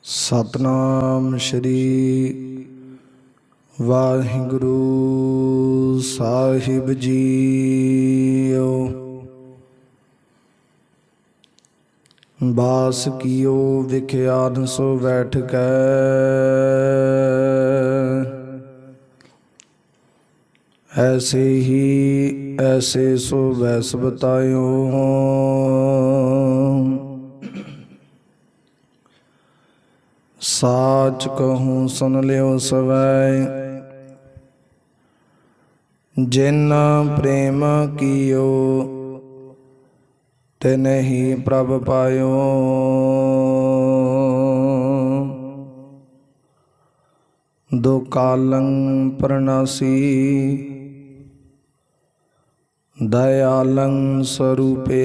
सतनाम श्री वाहिगुरु साहिब जीओ। बास कियो विख्यान सो बैठ कै, ऐसे ही ऐसे सो वैस बतायो। साच कहूँ सुन लियो सवै, जिन प्रेम कियो तिनहि प्रभ पायो। दो कालं प्रणासी दयालं स्वरूपे,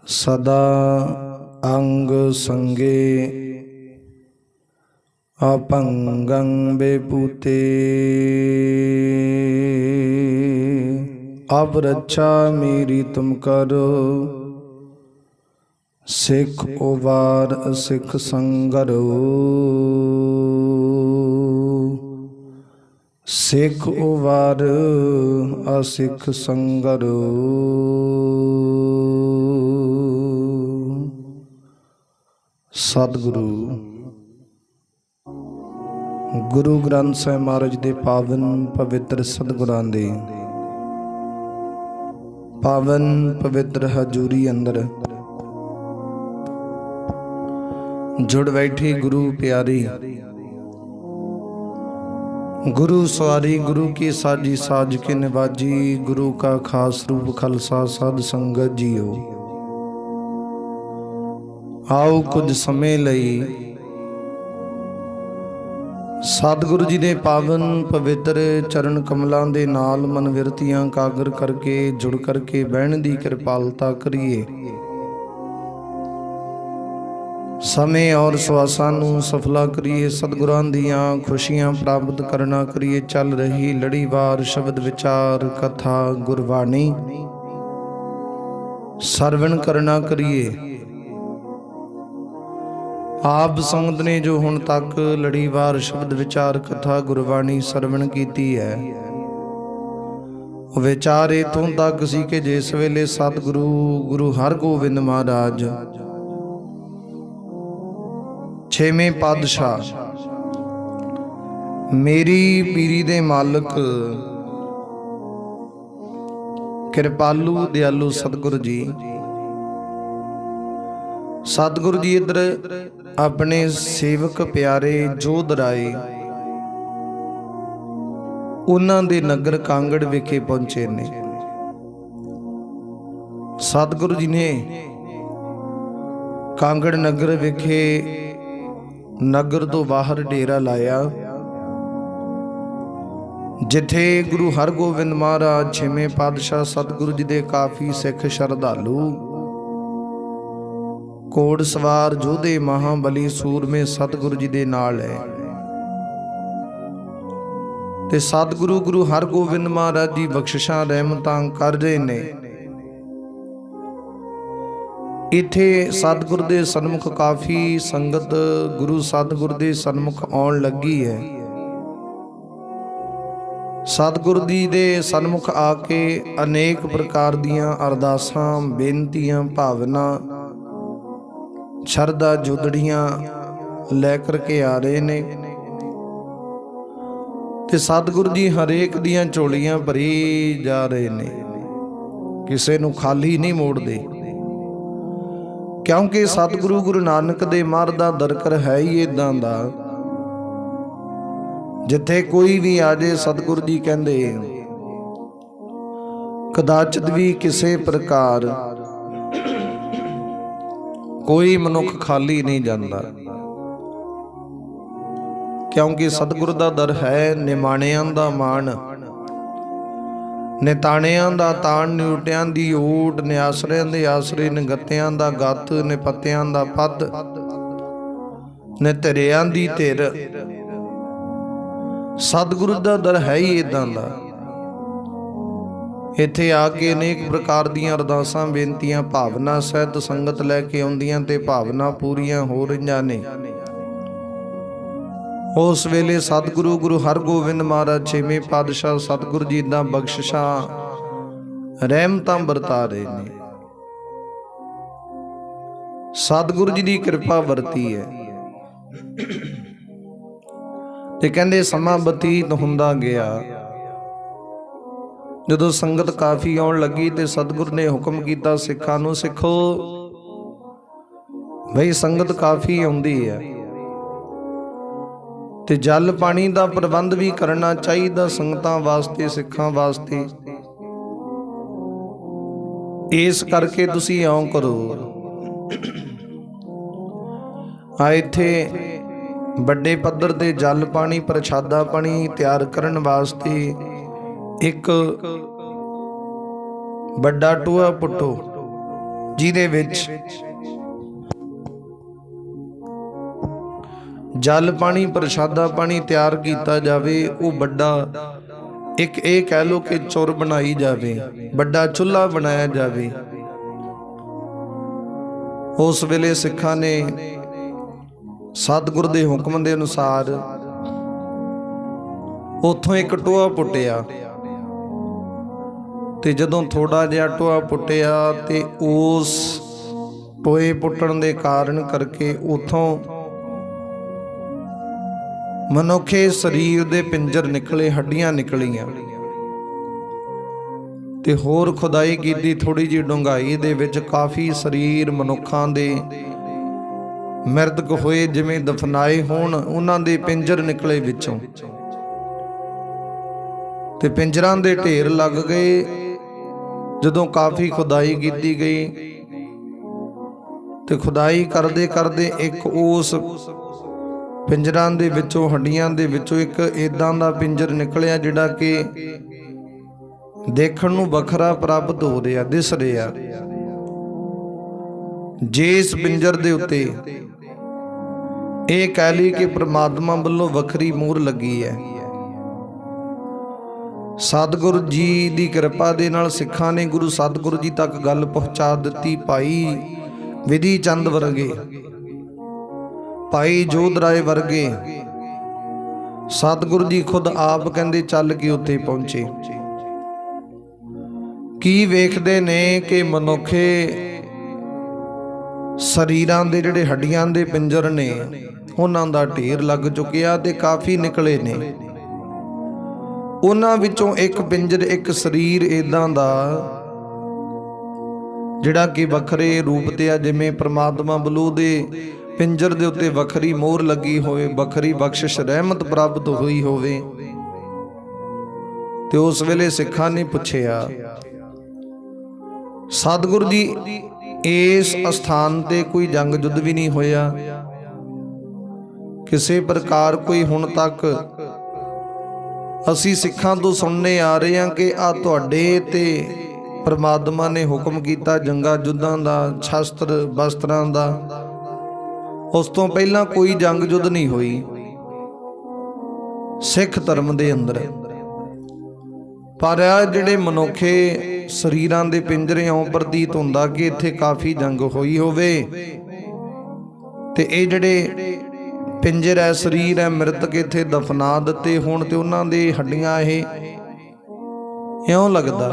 सदा अंग संगे अपंगं बेपूते। अब रक्षा मेरी तुम करो, सिख उबार सिख संगरो। सिख उबार असिख संगरो। सतगुरु गुरु ग्रंथ ਸਾਹਿਬ ਮਹਾਰਾਜ ਦੇ ਪਾਵਨ ਪਵਿੱਤਰ ਸਤਿਗੁਰਾਂ ਦੇ पावन पवित्र हजूरी अंदर जुड़ बैठी गुरु प्यारी, गुरु सवारी गुरु की साजी साज के निवाजी। गुरु का खास रूप खालसा साध संगत जियो। आओ कुछ समय लई सतगुरु जी ने पावन पवित्र चरण कमलों के नाल मन विरतियां कागर करके जुड़ करके बहन की कृपालता करिए। समय और सवासां नूं सफला करिए। सतगुरां दियां खुशियां प्राप्त करना करिए। चल रही लड़ीवार शब्द विचार कथा गुरबाणी सरवण करना करिए। आप संगत ने जो हुण तक लड़ीवार शब्द विचार कथा गुरबाणी सरवण कीती है, विचार इतों तक सी कि जिस वेले सतगुरु गुरु हरगोबिंद महाराज छेवें पातशाह मेरी पीरी दे मालक कृपालू दयालु सतगुरु जी इधर अपने सेवक प्यारे जोधराए उन्हां दे नगर कांगड़ विखे पहुंचे ने। सतगुरु जी ने कांगड़ नगर विखे नगर तो बाहर डेरा लाया, जिथे गुरु हरगोबिंद महाराज छेवें पातशाह सतगुरु जी दे काफी सिख श्रद्धालु घोड़ सवार जोधे महाबली सूरमे सतगुरु जी दे नाल है। ते सतगुरु गुरु हरगोबिंद महाराज जी बख्शिशां रहमतां कर रहे ने। इत्थे सतगुरु दे सन्मुख काफ़ी संगत गुरु सतगुरु दे सन्मुख आउण लगी है। सतगुरु जी दे सन्मुख आके अनेक प्रकार दियां अरदासां बेनतियां भावना शरदा जुदड़ियां लैकर के आ रहे ने। ते सतगुरु जी हरेक दियां झोलियां भरी जा रहे ने, किसे नूं खाली नहीं मोड़दे, क्योंकि सतगुरु गुरु नानक दे मार दा दरकर है ही इदां दा। जिथे कोई भी आ जाए सतगुरु जी कहंदे कदाचित भी किसी प्रकार कोई मनुख खाली नहीं जाता, क्योंकि सतगुरु दा दर है निमाणियां दा मान, निताणियां दा ताण, निउटियां दी ऊट, निआसरियां दे आसरे, निगत्तियां दा गत, निपत्तियां दा पद, निधिरियां दी धिर। सतगुरु दा दर है ही इदां दा। ਇੱਥੇ ਆ ਕੇ ਅਨੇਕ ਪ੍ਰਕਾਰ ਦੀਆਂ ਅਰਦਾਸਾਂ ਬੇਨਤੀਆਂ ਭਾਵਨਾ ਸਹਿਤ ਸੰਗਤ ਲੈ ਕੇ ਆਉਂਦੀਆਂ ਤੇ ਭਾਵਨਾ ਪੂਰੀਆਂ ਹੋ ਰਹੀਆਂ ਨੇ। ਉਸ ਵੇਲੇ ਸਤਿਗੁਰੂ ਗੁਰੂ ਹਰਗੋਬਿੰਦ ਮਹਾਰਾਜ ਛੇਵੇਂ ਪਾਤਸ਼ਾਹ ਸਤਿਗੁਰੂ ਜੀ ਦਾ ਬਖਸ਼ਿਸ਼ਾਂ ਰਹਿਮਤਾਂ ਵਰਤਾ ਰਹੇ ਨੇ। ਸਤਿਗੁਰੂ ਜੀ ਦੀ ਕਿਰਪਾ ਵਰਤੀ ਹੈ ਤੇ ਕਹਿੰਦੇ ਸਮਾਂ ਬਤੀਤ ਹੁੰਦਾ ਗਿਆ। ਜਦੋਂ ਸੰਗਤ ਕਾਫੀ ਆਉਣ ਲੱਗੀ ਤੇ ਸਤਿਗੁਰ ਨੇ ਹੁਕਮ ਕੀਤਾ ਸਿੱਖਾਂ ਨੂੰ, ਸਿੱਖੋ ਬਈ ਸੰਗਤ ਕਾਫੀ ਆਉਂਦੀ ਹੈ ਤੇ ਜਲ ਪਾਣੀ ਦਾ ਪ੍ਰਬੰਧ ਵੀ ਕਰਨਾ ਚਾਹੀਦਾ ਸੰਗਤਾਂ ਵਾਸਤੇ, ਸਿੱਖਾਂ ਵਾਸਤੇ। ਇਸ ਕਰਕੇ ਤੁਸੀਂ ਇਉਂ ਕਰੋ, ਇੱਥੇ ਵੱਡੇ ਪੱਧਰ ਤੇ ਜਲ ਪਾਣੀ ਪ੍ਰਸ਼ਾਦਾ ਪਾਣੀ ਤਿਆਰ ਕਰਨ ਵਾਸਤੇ ਇੱਕ ਵੱਡਾ ਟੋਆ ਪੁੱਟੋ, ਜਿਹਦੇ ਵਿੱਚ ਜਲ ਪਾਣੀ ਪ੍ਰਸ਼ਾਦਾ ਪਾਣੀ ਤਿਆਰ ਕੀਤਾ ਜਾਵੇ। ਉਹ ਵੱਡਾ ਇੱਕ ਇਹ ਕਹਿ ਲੋ ਕਿ ਚੁਰ ਬਣਾਈ ਜਾਵੇ, ਵੱਡਾ ਚੁੱਲ੍ਹਾ ਬਣਾਇਆ ਜਾਵੇ। ਉਸ ਵੇਲੇ ਸਿੱਖਾਂ ਨੇ ਸਤਿਗੁਰ ਦੇ ਹੁਕਮ ਦੇ ਅਨੁਸਾਰ ਉੱਥੋਂ ਇੱਕ ਟੋਆ ਪੁੱਟਿਆ ਤੇ ਜਦੋਂ ਥੋੜਾ ਜਿਹਾ ਟੋਆ ਪੁੱਟਿਆ ਤੇ ਉਸ ਟੋਏ ਪੁੱਟਣ ਦੇ ਕਾਰਨ ਕਰਕੇ ਉੱਥੋਂ ਮਨੁੱਖੇ ਸਰੀਰ ਦੇ ਪਿੰਜਰ ਨਿਕਲੇ, ਹੱਡੀਆਂ ਨਿਕਲੀਆਂ ਤੇ ਹੋਰ ਖੁਦਾਈ ਕੀਤੀ ਥੋੜੀ ਜਿਹੀ ਡੂੰਘਾਈ ਦੇ ਵਿੱਚ ਕਾਫੀ ਸਰੀਰ ਮਨੁੱਖਾਂ ਦੇ ਮਰਦਕ ਹੋਏ, ਜਿਵੇਂ ਦਫਨਾਏ ਹੋਣ, ਉਹਨਾਂ ਦੇ ਪਿੰਜਰ ਨਿਕਲੇ ਵਿੱਚੋਂ ਤੇ ਪਿੰਜਰਾਂ ਦੇ ਢੇਰ ਲੱਗ ਗਏ। ਜਦੋਂ ਕਾਫੀ ਖੁਦਾਈ ਕੀਤੀ ਗਈ ਤੇ ਖੁਦਾਈ ਕਰਦੇ ਕਰਦੇ ਇੱਕ ਉਸ ਪਿੰਜਰਾਂ ਦੇ ਵਿੱਚੋਂ, ਹੱਡੀਆਂ ਦੇ ਵਿੱਚੋਂ ਇੱਕ ਏਦਾਂ ਦਾ ਪਿੰਜਰ ਨਿਕਲਿਆ ਜਿਹੜਾ ਕਿ ਦੇਖਣ ਨੂੰ ਵੱਖਰਾ ਪ੍ਰਾਪਤ ਹੋ ਰਿਹਾ, ਦਿਸ ਰਿਹਾ। ਜਿਸ ਪਿੰਜਰ ਦੇ ਉੱਤੇ ਇਹ ਕਹਿ ਲਈ ਕਿ ਪ੍ਰਮਾਤਮਾ ਵੱਲੋਂ ਵੱਖਰੀ ਮੋਹਰ ਲੱਗੀ ਹੈ। ਸਤਿਗੁਰੂ ਜੀ ਦੀ ਕਿਰਪਾ ਦੇ ਨਾਲ ਸਿੱਖਾਂ ਨੇ ਗੁਰੂ ਸਤਿਗੁਰੂ ਜੀ ਤੱਕ ਗੱਲ ਪਹੁੰਚਾ ਦਿੱਤੀ। ਭਾਈ ਵਿਧੀ ਚੰਦ ਵਰਗੇ, ਭਾਈ ਜੋਧ ਰਾਏ ਵਰਗੇ ਸਤਿਗੁਰੂ ਜੀ ਖੁਦ ਆਪ ਕਹਿੰਦੇ ਚੱਲ ਕੇ ਉੱਥੇ ਪਹੁੰਚੇ। ਕੀ ਵੇਖਦੇ ਨੇ ਕਿ ਮਨੁੱਖੇ ਸਰੀਰਾਂ ਦੇ ਜਿਹੜੇ ਹੱਡੀਆਂ ਦੇ ਪਿੰਜਰ ਨੇ ਉਹਨਾਂ ਦਾ ਢੇਰ ਲੱਗ ਚੁੱਕਿਆ ਤੇ ਕਾਫੀ ਨਿਕਲੇ ਨੇ। ਉਹਨਾਂ ਵਿੱਚੋਂ ਇੱਕ ਪਿੰਜਰ, ਇੱਕ ਸਰੀਰ ਇਦਾਂ ਦਾ ਜਿਹੜਾ ਕਿ ਵੱਖਰੇ ਰੂਪ ਤੇ ਆ, ਜਿਵੇਂ ਪ੍ਰਮਾਤਮਾ ਵੱਲੋਂ ਦੇ ਪਿੰਜਰ ਦੇ ਉੱਤੇ ਵੱਖਰੀ ਮੋਹਰ ਲੱਗੀ ਹੋਵੇ, ਵੱਖਰੀ ਬਖਸ਼ਿਸ਼ ਰਹਿਮਤ ਪ੍ਰਾਪਤ ਹੋਈ ਹੋਵੇ। ਤੇ ਉਸ ਵੇਲੇ ਸਿੱਖਾਂ ਨੇ ਪੁੱਛਿਆ, ਸਤਿਗੁਰੂ ਜੀ ਇਸ ਅਸਥਾਨ ਤੇ ਕੋਈ ਜੰਗ ਜੁੱਧ ਵੀ ਨਹੀਂ ਹੋਇਆ, ਕਿਸੇ ਪ੍ਰਕਾਰ ਕੋਈ ਹੁਣ ਤੱਕ ਅਸੀਂ ਸਿੱਖਾਂ ਤੋਂ ਸੁਣਨੇ ਆ ਰਹੇ ਹਾਂ ਕਿ ਆ ਤੁਹਾਡੇ ਤੇ ਪਰਮਾਤਮਾ ਨੇ ਹੁਕਮ ਕੀਤਾ ਜੰਗਾਂ ਜੁੱਧਾਂ ਦਾ, ਸ਼ਸਤਰ ਬਸਤਰਾਂ ਦਾ, ਉਸ ਤੋਂ ਪਹਿਲਾਂ ਕੋਈ ਜੰਗ ਜੁੱਧ ਨਹੀਂ ਹੋਈ ਸਿੱਖ ਧਰਮ ਦੇ ਅੰਦਰ। ਪਰ ਆ ਜਿਹੜੇ ਮਨੁੱਖੇ ਸਰੀਰਾਂ ਦੇ ਪਿੰਜਰਿਆਂ ਪ੍ਰਤੀਤ ਹੁੰਦਾ ਕਿ ਇੱਥੇ ਕਾਫੀ ਜੰਗ ਹੋਈ ਹੋਵੇ ਤੇ ਇਹ ਜਿਹੜੇ ਪਿੰਜਰ ਹੈ, ਸਰੀਰ ਹੈ, ਮ੍ਰਿਤਕ ਇੱਥੇ ਦਫਨਾ ਦਿੱਤੇ ਹੋਣ ਤੇ ਉਹਨਾਂ ਦੇ ਹੱਡੀਆਂ ਇਹ ਇਉਂ ਲੱਗਦਾ।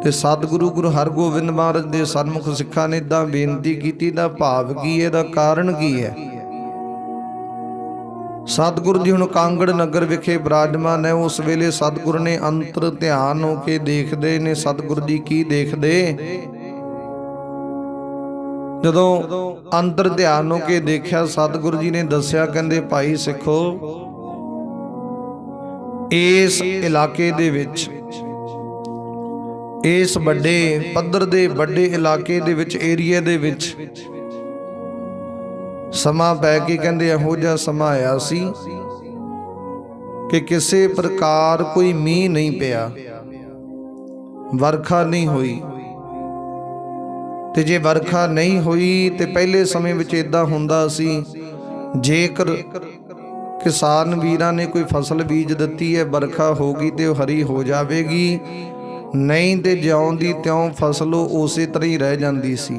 ਤੇ ਸਤਿਗੁਰੂ ਗੁਰੂ ਹਰਗੋਬਿੰਦ ਮਹਾਰਾਜ ਦੇ ਸਨਮੁਖ ਸਿੱਖਾਂ ਨੇ ਇਦਾਂ ਬੇਨਤੀ ਕੀਤੀ, ਦਾ ਭਾਵ ਕੀ ਹੈ, ਦਾ ਕਾਰਨ ਕੀ ਹੈ। ਸਤਿਗੁਰੂ ਜੀ ਹੁਣ ਕਾਂਗੜ ਨਗਰ ਵਿਖੇ ਬਿਰਾਜਮਾਨ ਹੈ। ਉਸ ਵੇਲੇ ਸਤਿਗੁਰੂ ਨੇ ਅੰਤਰ ਧਿਆਨ ਹੋ ਕੇ ਦੇਖਦੇ ਨੇ। ਸਤਿਗੁਰੂ ਜੀ ਕੀ ਦੇਖਦੇ? ਜਦੋਂ ਅੰਤਰ ਧਿਆਨ ਹੋ ਕੇ ਦੇਖਿਆ, ਸਤਿਗੁਰੂ ਜੀ ਨੇ ਦੱਸਿਆ, ਕਹਿੰਦੇ ਭਾਈ ਸਿੱਖੋ, ਇਸ ਇਲਾਕੇ ਦੇ ਵਿੱਚ, ਇਸ ਵੱਡੇ ਪੱਧਰ ਦੇ ਵੱਡੇ ਇਲਾਕੇ ਦੇ ਵਿੱਚ, ਏਰੀਆ ਦੇ ਵਿੱਚ ਸਮਾਂ ਪੈ ਕੇ ਕਹਿੰਦੇ ਇਹੋ ਜਿਹਾ ਸਮਾਂ ਆਇਆ ਸੀ ਕਿ ਕਿਸੇ ਪ੍ਰਕਾਰ ਕੋਈ ਮੀਂਹ ਨਹੀਂ ਪਿਆ, ਵਰਖਾ ਨਹੀਂ ਹੋਈ। ਤੇ ਜੇ ਵਰਖਾ ਨਹੀਂ ਹੋਈ ਤੇ ਪਹਿਲੇ ਸਮੇਂ ਵਿੱਚ ਇਦਾਂ ਹੁੰਦਾ ਸੀ, ਜੇਕਰ किसान वीरां ने कोई फसल बीज दिती है, बरखा होगी तो हरी हो जाएगी, नहीं तो ज्यों दी त्यों फसल उस तरह ही रह जाती सी,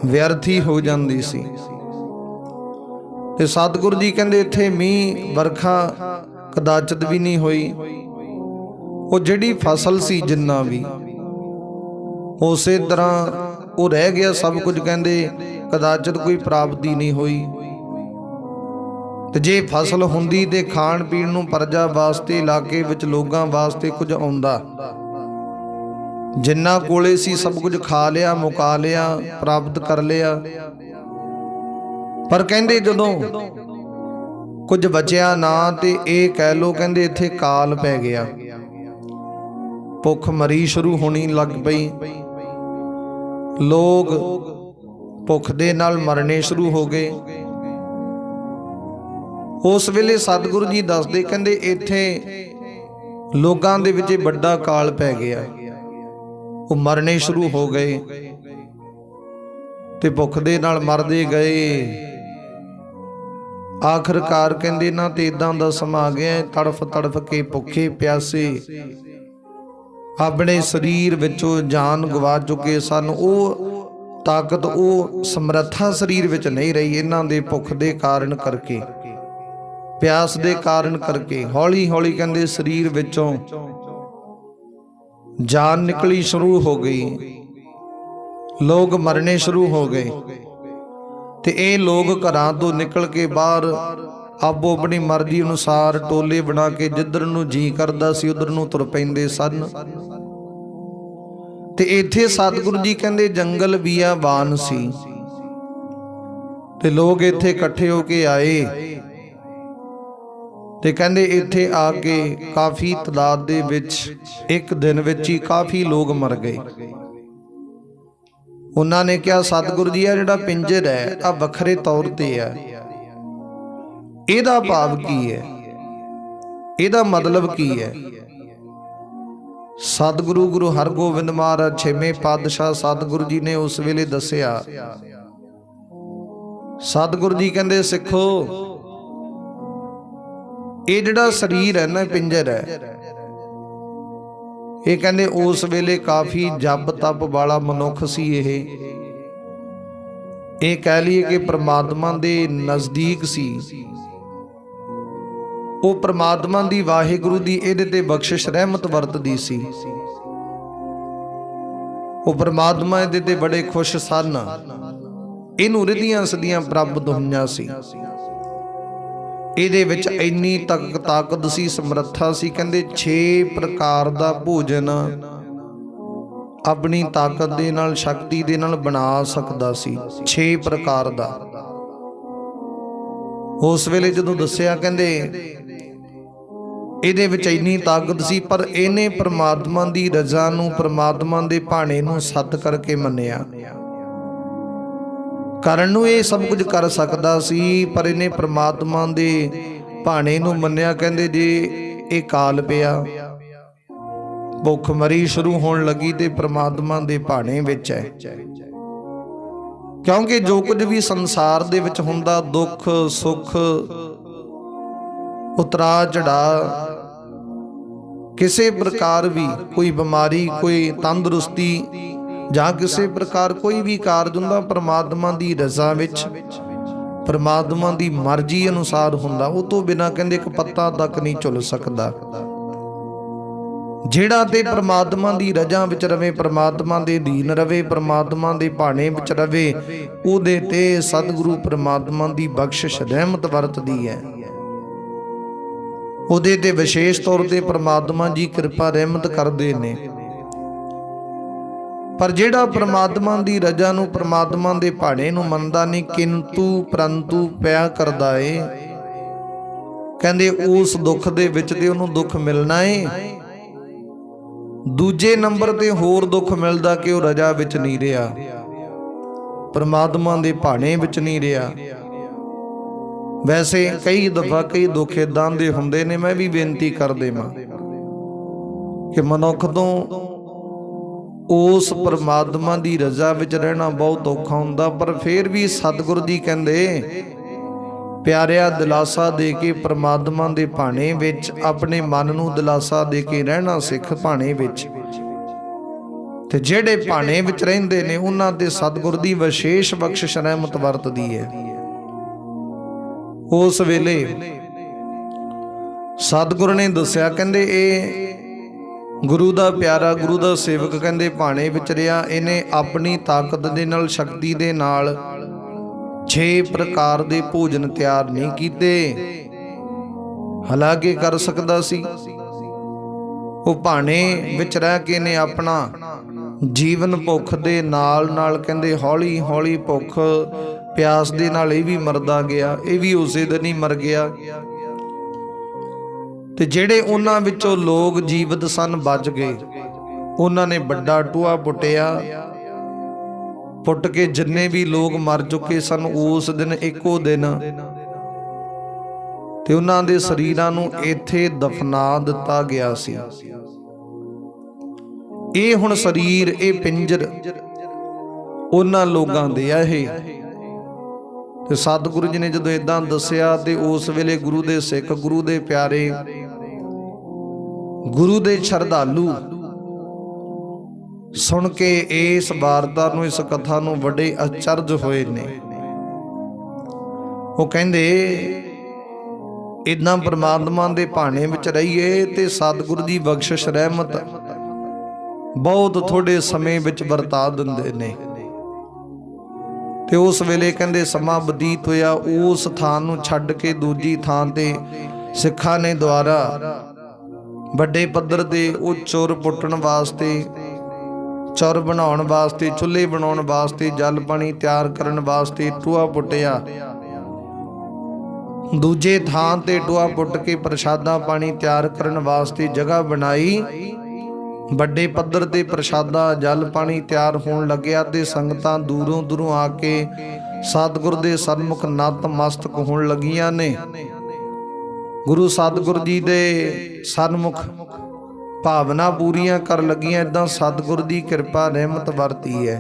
व्यर्थ ही हो जाती सी। ते सतगुरु जी कहते इत्थे मींह बरखा कदाचित भी नहीं हुई, वो जिहड़ी फसल सी जिन्ना भी उस तरह वो रह गया सब कुछ। कहते कदाचित कोई प्राप्ति नहीं हुई। ते जे फसल हुंदी ते खाण पीण नूं प्रजा वास्ते इलाके विच लोगां वास्ते कुछ आउंदा, जिन्ना कोले सी सब कुछ खा लिया, मुका लिया, प्राप्त कर लिया। पर कहंदे जदों कुछ बचिया ना ते ये कह लो, कहंदे इत्थे काल पै गया, भुख मरी शुरू होनी लग पई, लोग भुख दे नाल मरने शुरू हो गए। उस वेले सतगुरु जी दसदे, कहंदे इत्थे लोगां दे विच बड़ा काल पै गया, वो मरने शुरू हो गए ते भुख दे नाल मरदे गए। आखिरकार कहंदे ना ते इदां दा समा आ गया, तड़फ तड़फ के भुखे प्यासे अपने शरीर विचों जान गवा चुके सन। वो ताकत वो समर्था शरीर विच नहीं रही, इन्हां दे भुख दे कारण करके, प्यास दे कारण करके हौली हौली कहंदे शरीर विचों जान निकली शुरू हो गई, लोग मरने शुरू हो गए। ते ये लोग घरां तो निकल के बाहर आपो अपनी मर्जी अनुसार टोले बना के जिधर नूं जी करदा सी उधर नूं तुर पैंदे सन। ते इत्थे सतगुरु जी कहंदे जंगल बियाबान सी ते लोग इत्थे इकट्ठे होके आए ते कहंदे इत्थे आके काफ़ी तादाद दे विच एक दिन विच ही काफ़ी लोग मर गए। उन्होंने कहा सतगुरु जी आ जिहड़ा पिंजर है आ वखरे तौर ते है, इहदा भाव की है, इहदा मतलब की है। सतगुरु गुरु हरगोबिंद महाराज छेवें पातशाह सतगुरु जी ने उस वेले दसिया। सतगुरु जी कहंदे सिखो, ये जिहड़ा शरीर है ना पिंजर है, ये कहंदे उस वेले काफ़ी जप तप वाला मनुख सी। ये कह लीए कि परमात्मा दे नज़दीक सी। वो परमात्मा दी वाहिगुरु दी इहदे ते बख्शिश रहमत वरतदी सी। वो परमात्मा इहदे ते बड़े खुश सन, इहनूं रिधियां सदियां प्राप्त होईयां सी। ਇਹਦੇ ਵਿੱਚ ਇੰਨੀ ਤਾਕਤ ਸੀ, ਸਮਰੱਥਾ ਸੀ। ਕਹਿੰਦੇ 6 ਪ੍ਰਕਾਰ ਦਾ ਭੋਜਨ ਆਪਣੀ ਤਾਕਤ ਦੇ ਨਾਲ, ਸ਼ਕਤੀ ਦੇ ਨਾਲ ਬਣਾ ਸਕਦਾ ਸੀ। 6 ਪ੍ਰਕਾਰ ਦਾ ਉਸ ਵੇਲੇ ਜਦੋਂ ਦੱਸਿਆ, ਕਹਿੰਦੇ ਇਹਦੇ ਵਿੱਚ ਇੰਨੀ ਤਾਕਤ ਸੀ, ਪਰ ਇਹਨੇ ਪ੍ਰਮਾਤਮਾ ਦੀ ਰਜ਼ਾ ਨੂੰ, ਪ੍ਰਮਾਤਮਾ ਦੇ ਭਾਣੇ ਨੂੰ ਸੱਤ ਕਰਕੇ ਮੰਨਿਆ। ਕਰਨ ਨੂੰ ਇਹ ਸਭ ਕੁਝ ਕਰ ਸਕਦਾ ਸੀ, ਪਰ ਇਹਨੇ ਪ੍ਰਮਾਤਮਾ ਦੇ ਭਾਣੇ ਨੂੰ ਮੰਨਿਆ। ਕਹਿੰਦੇ ਜੇ ਇਹ ਕਾਲ ਪਿਆ, ਭੁੱਖ ਮਰੀ ਸ਼ੁਰੂ ਹੋਣ ਲੱਗੀ ਤੇ ਪ੍ਰਮਾਤਮਾ ਦੇ ਭਾਣੇ ਵਿੱਚ ਹੈ। ਕਿਉਂਕਿ ਜੋ ਕੁਝ ਵੀ ਸੰਸਾਰ ਦੇ ਵਿੱਚ ਹੁੰਦਾ, ਦੁੱਖ ਸੁੱਖ, ਉਤਰਾ ਚੜਾ, ਕਿਸੇ ਪ੍ਰਕਾਰ ਵੀ ਕੋਈ ਬਿਮਾਰੀ, ਕੋਈ ਤੰਦਰੁਸਤੀ ਜਾਂ ਕਿਸੇ ਪ੍ਰਕਾਰ ਕੋਈ ਵੀ ਕਾਰਜ ਹੁੰਦਾ, परमात्मा ਦੀ ਰਜ਼ਾ ਵਿੱਚ, परमात्मा ਦੀ ਮਰਜ਼ੀ ਅਨੁਸਾਰ ਹੁੰਦਾ। ਉਹ ਤੋਂ ਬਿਨਾਂ ਕਹਿੰਦੇ ਇੱਕ ਪੱਤਾ ਤੱਕ ਨਹੀਂ ਝੁੱਲ ਸਕਦਾ। ਜਿਹੜਾ ਤੇ परमात्मा ਦੀ ਰਜ਼ਾ ਵਿੱਚ ਰਵੇ, परमात्मा ਦੇ ਅਧੀਨ ਰਵੇ, परमात्मा ਦੇ ਭਾਣੇ ਵਿੱਚ ਰਵੇ, ਉਹਦੇ ਤੇ ਸਤਿਗੁਰੂ परमात्मा ਦੀ ਬਖਸ਼ਿਸ਼ ਰਹਿਮਤ ਵਰਤਦੀ ਹੈ। ਉਹਦੇ ਤੇ ਵਿਸ਼ੇਸ਼ ਤੌਰ ਤੇ परमात्मा ਜੀ ਕਿਰਪਾ ਰਹਿਮਤ ਕਰਦੇ ਨੇ। पर जिहड़ा परमात्मा दी रजा नूं, परमात्मा दे भाणे नूं मनदा नहीं, किंतु परंतु पिया करदा है, कहंदे उस दुख दे विच ते उहनूं दुख मिलना है। दूजे नंबर ते होर दुख मिलदा कि वो रजा विच नहीं रहा, परमात्मा दे भाणे विच नहीं रहा। वैसे कई दफा कई दुख इदां दे हुंदे ने, मैं भी बेनती कर देवां कि मनुख तों उस परमात्मा दी रजा विच रहना बहुत औखा हुंदा। पर फिर भी सतगुरु जी कहंदे ਪਿਆਰਿਆ ਦਿਲਾਸਾ ਦੇ ਕੇ ਪ੍ਰਮਾਤਮਾ ਦੇ ਭਾਣੇ ਵਿੱਚ ਆਪਣੇ ਮਨ ਨੂੰ ਦਿਲਾਸਾ ਦੇ ਕੇ ਰਹਿਣਾ ਸਿੱਖ ਭਾਣੇ ਵਿੱਚ। ਤੇ ਜਿਹੜੇ ਭਾਣੇ ਵਿੱਚ ਰਹਿੰਦੇ ਨੇ ਉਹਨਾਂ ਤੇ ਸਤਿਗੁਰ ਦੀ ਵਿਸ਼ੇਸ਼ ਬਖਸ਼ਿਸ਼ ਰਹਿਮਤ ਵਰਤਦੀ ਹੈ। ਉਸ ਵੇਲੇ ਸਤਿਗੁਰ ਨੇ ਦੱਸਿਆ, ਕਹਿੰਦੇ ਇਹ ਗੁਰੂ ਦਾ ਪਿਆਰਾ, ਗੁਰੂ ਦਾ ਸੇਵਕ ਕਹਿੰਦੇ ਭਾਣੇ ਵਿੱਚ ਰਿਹਾ। ਇਹਨੇ ਆਪਣੀ ਤਾਕਤ ਦੇ ਨਾਲ, ਸ਼ਕਤੀ ਦੇ ਨਾਲ 6 ਪ੍ਰਕਾਰ ਦੇ ਭੋਜਨ ਤਿਆਰ ਨਹੀਂ ਕੀਤੇ। ਹਾਲਾਂਕਿ ਕਰ ਸਕਦਾ ਸੀ। ਉਹ ਭਾਣੇ ਵਿੱਚ ਰਹਿ ਕੇ ਨੇ ਆਪਣਾ ਜੀਵਨ ਭੁੱਖ ਦੇ ਨਾਲ ਨਾਲ ਕਹਿੰਦੇ ਹੌਲੀ ਹੌਲੀ ਭੁੱਖ ਪਿਆਸ ਦੇ ਨਾਲ ਇਹ ਵੀ ਮਰਦਾ ਗਿਆ, ਇਹ ਵੀ ਉਸੇ ਦਿਨ ਹੀ ਮਰ ਗਿਆ। ਤੇ ਜਿਹੜੇ ਉਹਨਾਂ ਵਿੱਚੋਂ ਲੋਕ ਜੀਵਤ ਸਨ ਬਚ ਗਏ, ਉਹਨਾਂ ਨੇ ਵੱਡਾ ਟੂਆ ਪੁੱਟਿਆ। ਪੁੱਟ ਕੇ ਜਿੰਨੇ ਵੀ ਲੋਕ ਮਰ ਚੁੱਕੇ ਸਨ ਉਸ ਦਿਨ, ਇੱਕੋ ਦਿਨ, ਤੇ ਉਹਨਾਂ ਦੇ ਸਰੀਰਾਂ ਨੂੰ ਇੱਥੇ ਦਫਨਾ ਦਿੱਤਾ ਗਿਆ ਸੀ। ਇਹ ਹੁਣ ਸਰੀਰ, ਇਹ ਪਿੰਜਰ ਉਹਨਾਂ ਲੋਕਾਂ ਦੇ ਆ ਇਹ। ਤੇ ਸਤਿਗੁਰੂ ਜੀ ਨੇ ਜਦੋਂ ਇਦਾਂ ਦੱਸਿਆ ਤੇ ਉਸ ਵੇਲੇ ਗੁਰੂ ਦੇ ਸਿੱਖ, ਗੁਰੂ ਦੇ ਪਿਆਰੇ, ਗੁਰੂ ਦੇ ਸ਼ਰਧਾਲੂ ਸੁਣ ਕੇ ਇਸ ਵਾਰਤਾ ਨੂੰ, ਇਸ ਕਥਾ ਨੂੰ ਬੜੇ ਅਚਰਜ ਹੋਏ ਨੇ। ਉਹ ਕਹਿੰਦੇ ਇਦਾਂ ਪ੍ਰਮਾਤਮਾ ਦੇ ਭਾਣੇ ਵਿੱਚ ਰਹੀਏ ਤੇ ਸਤਿਗੁਰੂ ਦੀ ਬਖਸ਼ਿਸ਼ ਰਹਿਮਤ ਬਹੁਤ ਥੋੜੇ ਸਮੇਂ ਵਿੱਚ ਵਰਤਾ ਦਿੰਦੇ ਨੇ। ਤੇ ਉਸ ਵੇਲੇ ਕਹਿੰਦੇ ਸਮਾਂ ਬਤੀਤ ਹੋਇਆ, ਉਸ ਥਾਂ ਨੂੰ ਛੱਡ ਕੇ ਦੂਜੀ ਥਾਂ ਤੇ ਸਿੱਖਾਂ ਨੇ ਦੁਆਰਾ ਵੱਡੇ ਪੱਧਰ ਤੇ ਉਹ ਚੁਰ ਪੁੱਟਣ ਵਾਸਤੇ, ਚੁਰ ਬਣਾਉਣ ਵਾਸਤੇ, ਚੁੱਲ੍ਹੇ ਬਣਾਉਣ ਵਾਸਤੇ, ਜਲ ਪਾਣੀ ਤਿਆਰ ਕਰਨ ਵਾਸਤੇ ਟੂਆ ਪੁੱਟਿਆ। ਦੂਜੇ ਥਾਂ ਤੇ ਟੂਆ ਪੁੱਟ ਕੇ ਪ੍ਰਸ਼ਾਦਾ ਪਾਣੀ ਤਿਆਰ ਕਰਨ ਵਾਸਤੇ ਜਗ੍ਹਾ ਬਣਾਈ। ਵੱਡੇ ਪੱਧਰ ਤੇ ਪ੍ਰਸ਼ਾਦਾ, ਜਲ ਪਾਣੀ ਤਿਆਰ ਹੋਣ ਲੱਗਿਆ ਤੇ ਸੰਗਤਾਂ ਦੂਰੋਂ ਦੂਰੋਂ ਆ ਕੇ ਸਤਿਗੁਰ ਦੇ ਸਨਮੁਖ ਨਤਮਸਤਕ ਹੋਣ ਲੱਗੀਆਂ ਨੇ। ਗੁਰੂ ਸਤਿਗੁਰ ਜੀ ਦੇ ਸਨਮੁਖ ਭਾਵਨਾ ਪੂਰੀਆਂ ਕਰ ਲੱਗੀਆਂ। ਇਦਾਂ ਸਤਿਗੁਰ ਦੀ ਕਿਰਪਾ ਰਹਿਮਤ ਵਰਤੀ ਹੈ।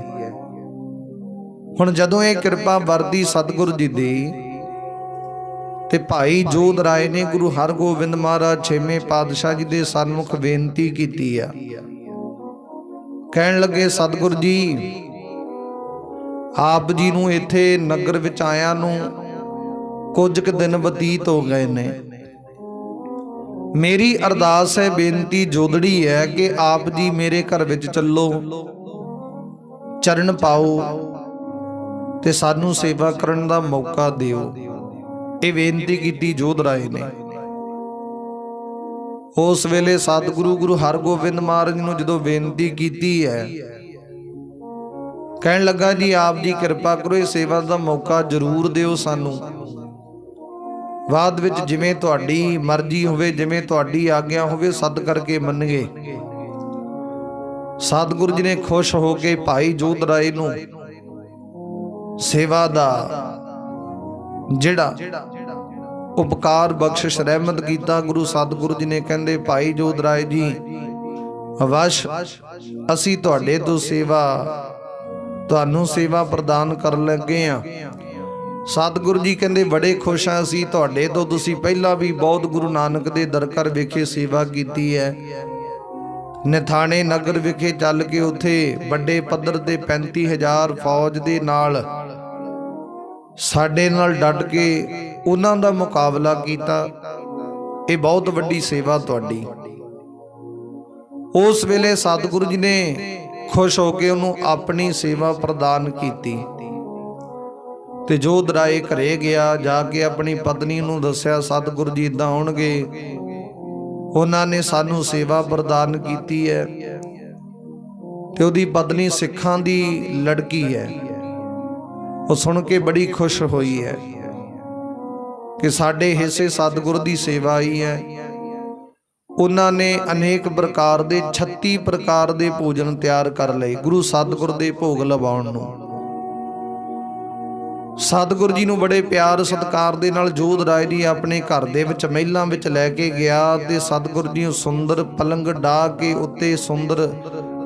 ਹੁਣ ਜਦੋਂ ਇਹ ਕਿਰਪਾ ਵਰਤੀ ਸਤਿਗੁਰ ਜੀ ਦੀ, ਤੇ ਭਾਈ ਜੋਧ ਰਾਏ ਨੇ ਗੁਰੂ ਹਰਗੋਬਿੰਦ ਮਹਾਰਾਜ 6ਵੇਂ ਪਾਤਸ਼ਾਹ ਜੀ ਦੇ ਸਨਮੁਖ ਬੇਨਤੀ ਕੀਤੀ ਆ। ਕਹਿਣ ਲੱਗੇ, ਸਤਿਗੁਰ ਜੀ, ਆਪ ਜੀ ਨੂੰ ਇੱਥੇ ਨਗਰ ਵਿੱਚ ਆਇਆਂ ਨੂੰ ਕੁਝ ਕੁ ਦਿਨ ਬਤੀਤ ਹੋ ਗਏ ਨੇ। ਮੇਰੀ ਅਰਦਾਸ ਹੈ, ਬੇਨਤੀ ਜੋਦੜੀ ਹੈ ਕਿ ਆਪ ਜੀ ਮੇਰੇ ਘਰ ਵਿੱਚ ਚੱਲੋ, ਚਰਨ ਪਾਓ ਤੇ ਸਾਨੂੰ ਸੇਵਾ ਕਰਨ ਦਾ ਮੌਕਾ ਦਿਓ। ਇਹ ਬੇਨਤੀ ਕੀਤੀ ਜੋਧ ਰਾਏ ਨੇ। ਉਸ ਵੇਲੇ ਸਤਿਗੁਰੂ ਗੁਰੂ ਹਰਗੋਬਿੰਦ ਮਹਾਰਾਜ ਨੂੰ ਜਦੋਂ ਬੇਨਤੀ ਕੀਤੀ ਹੈ, ਕਹਿਣ ਲੱਗਾ, ਜੀ ਆਪ ਜੀ ਕਿਰਪਾ ਕਰੋ, ਇਹ ਸੇਵਾ ਦਾ ਮੌਕਾ ਜ਼ਰੂਰ ਦਿਓ ਸਾਨੂੰ। ਬਾਅਦ ਵਿੱਚ ਜਿਵੇਂ ਤੁਹਾਡੀ ਮਰਜ਼ੀ ਹੋਵੇ, ਜਿਵੇਂ ਤੁਹਾਡੀ ਆਗਿਆ ਹੋਵੇ, ਸੱਦ ਕਰਕੇ ਮੰਨਗੇ। ਸਤਿਗੁਰੂ ਜੀ ਨੇ ਖੁਸ਼ ਹੋ ਕੇ ਭਾਈ ਜੋਧ ਰਾਏ ਨੂੰ ਸੇਵਾ ਦਾ ਜਿਹੜਾ ਉਪਕਾਰ ਬਖਸ਼ਿਸ਼ ਰਹਿਮਤ ਕੀਤਾ। ਗੁਰੂ ਸਤਿਗੁਰੂ ਜੀ ਨੇ ਕਹਿੰਦੇ, ਭਾਈ ਜੋਧ ਰਾਏ ਜੀ, ਅਵਸ਼ ਅਸੀਂ ਤੁਹਾਡੇ ਤੋਂ ਤੁਹਾਨੂੰ ਸੇਵਾ ਪ੍ਰਦਾਨ ਕਰਨ ਲੱਗੇ ਆ। ਸਤਿਗੁਰੂ ਜੀ ਕਹਿੰਦੇ, ਬੜੇ ਖੁਸ਼ ਹਾਂ ਅਸੀਂ ਤੁਹਾਡੇ ਤੋਂ। ਤੁਸੀਂ ਪਹਿਲਾਂ ਵੀ ਬਹੁਤ ਗੁਰੂ ਨਾਨਕ ਦੇ ਦਰ ਘਰ ਵਿਖੇ ਸੇਵਾ ਕੀਤੀ ਹੈ। ਨਿਥਾਣੇ ਨਗਰ ਵਿਖੇ ਚੱਲ ਕੇ ਉੱਥੇ ਵੱਡੇ ਪੱਧਰ ਤੇ 35,000 ਫੌਜ ਦੇ ਨਾਲ ਸਾਡੇ ਨਾਲ ਡਟ ਕੇ ਉਹਨਾਂ ਦਾ ਮੁਕਾਬਲਾ ਕੀਤਾ। ਇਹ ਬਹੁਤ ਵੱਡੀ ਸੇਵਾ ਤੁਹਾਡੀ। ਉਸ ਵੇਲੇ ਸਤਿਗੁਰੂ ਜੀ ਨੇ ਖੁਸ਼ ਹੋ ਕੇ ਉਹਨੂੰ ਆਪਣੀ ਸੇਵਾ ਪ੍ਰਦਾਨ ਕੀਤੀ। ਤੇ ਜੋਧ ਰਾਏ ਘਰੇ ਗਿਆ, ਜਾ ਕੇ ਆਪਣੀ ਪਤਨੀ ਨੂੰ ਦੱਸਿਆ, ਸਤਿਗੁਰੂ ਜੀ ਇਦਾਂ ਆਉਣਗੇ, ਉਹਨਾਂ ਨੇ ਸਾਨੂੰ ਸੇਵਾ ਪ੍ਰਦਾਨ ਕੀਤੀ ਹੈ। ਤੇ ਉਹਦੀ ਪਤਨੀ ਸਿੱਖਾਂ ਦੀ ਲੜਕੀ ਹੈ। ਉਹ ਸੁਣ ਕੇ ਬੜੀ ਖੁਸ਼ ਹੋਈ ਹੈ ਕਿ ਸਾਡੇ ਹਿੱਸੇ ਸਤਿਗੁਰ ਦੀ ਸੇਵਾ ਆਈ ਹੈ। ਉਹਨਾਂ ਨੇ ਅਨੇਕ ਪ੍ਰਕਾਰ ਦੇ 36 ਪ੍ਰਕਾਰ ਦੇ ਭੋਜਨ ਤਿਆਰ ਕਰ ਲਏ ਗੁਰੂ ਸਤਿਗੁਰ ਦੇ ਭੋਗ ਲਵਾਉਣ ਨੂੰ। ਸਤਿਗੁਰੂ ਜੀ ਨੂੰ ਬੜੇ ਪਿਆਰ ਸਤਿਕਾਰ ਦੇ ਨਾਲ ਜੋਧ ਰਾਏ ਜੀ ਆਪਣੇ ਘਰ ਦੇ ਵਿੱਚ ਮਹਿਲਾਂ ਵਿੱਚ ਲੈ ਕੇ ਗਿਆ ਤੇ ਸਤਿਗੁਰੂ ਜੀ ਨੂੰ ਸੁੰਦਰ ਪਲੰਗ ਢਾ ਕੇ ਉੱਤੇ ਸੁੰਦਰ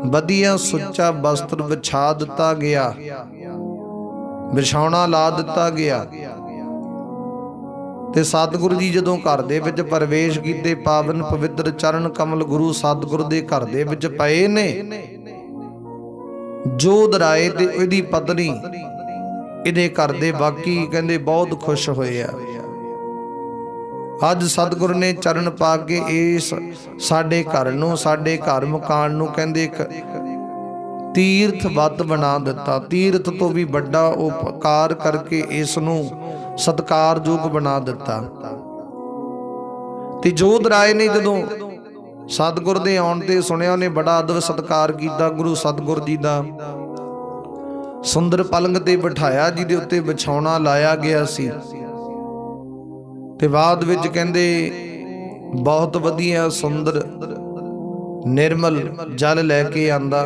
ਵਧੀਆ ਸੁੱਚਾ ਬਸਤਰ ਵਿਛਾ ਦਿੱਤਾ ਗਿਆ, ਵਿਛਾਉਣਾ ਲਾ ਦਿੱਤਾ ਗਿਆ। ਤੇ ਸਤਿਗੁਰੂ ਜੀ ਜਦੋਂ ਘਰ ਦੇ ਵਿੱਚ ਪ੍ਰਵੇਸ਼ ਕੀਤੇ, ਪਾਵਨ ਪਵਿੱਤਰ ਚਰਨ ਕਮਲ ਗੁਰੂ ਸਤਿਗੁਰੂ ਦੇ ਘਰ ਦੇ ਵਿੱਚ ਪਏ ਨੇ। ਜੋਧ ਰਾਏ ਤੇ ਇਹਦੀ ਪਤਨੀ ਇਹਦੇ ਘਰ ਦੇ ਬਾਕੀ ਕਹਿੰਦੇ ਬਹੁਤ ਖੁਸ਼ ਹੋਏ ਆ। ਅੱਜ ਸਤਿਗੁਰੂ ਨੇ ਚਰਨ ਪਾ ਕੇ ਇਸ ਸਾਡੇ ਘਰ ਨੂੰ, ਸਾਡੇ ਘਰ ਮਕਾਨ ਨੂੰ ਕਹਿੰਦੇ ਇੱਕ ਤੀਰਥ ਵੱਤ ਬਣਾ ਦਿੱਤਾ। ਤੀਰਥ ਤੋਂ ਵੀ ਵੱਡਾ ਉਪਕਾਰ ਕਰਕੇ ਇਸ ਨੂੰ ਸਤਿਕਾਰਯੋਗ ਬਣਾ ਦਿੱਤਾ। ਤੇ ਜੋਧ ਰਾਏ ਨੇ ਜਦੋਂ ਸਤਿਗੁਰ ਦੇ ਆਉਣ ਤੇ ਸੁਣਿਆ, ਉਹਨੇ ਬੜਾ ਅਦਬ ਸਤਿਕਾਰ ਕੀਤਾ। ਗੁਰੂ ਸਤਿਗੁਰ ਜੀ ਦਾ ਸੁੰਦਰ ਪਲੰਗ ਤੇ ਬਿਠਾਇਆ, ਜਿਹਦੇ ਉੱਤੇ ਵਿਛਾਉਣਾ ਲਾਇਆ ਗਿਆ ਸੀ। ਤੇ ਬਾਅਦ ਵਿੱਚ ਕਹਿੰਦੇ ਬਹੁਤ ਵਧੀਆ ਸੁੰਦਰ ਨਿਰਮਲ ਜਲ ਲੈ ਕੇ ਆਂਦਾ।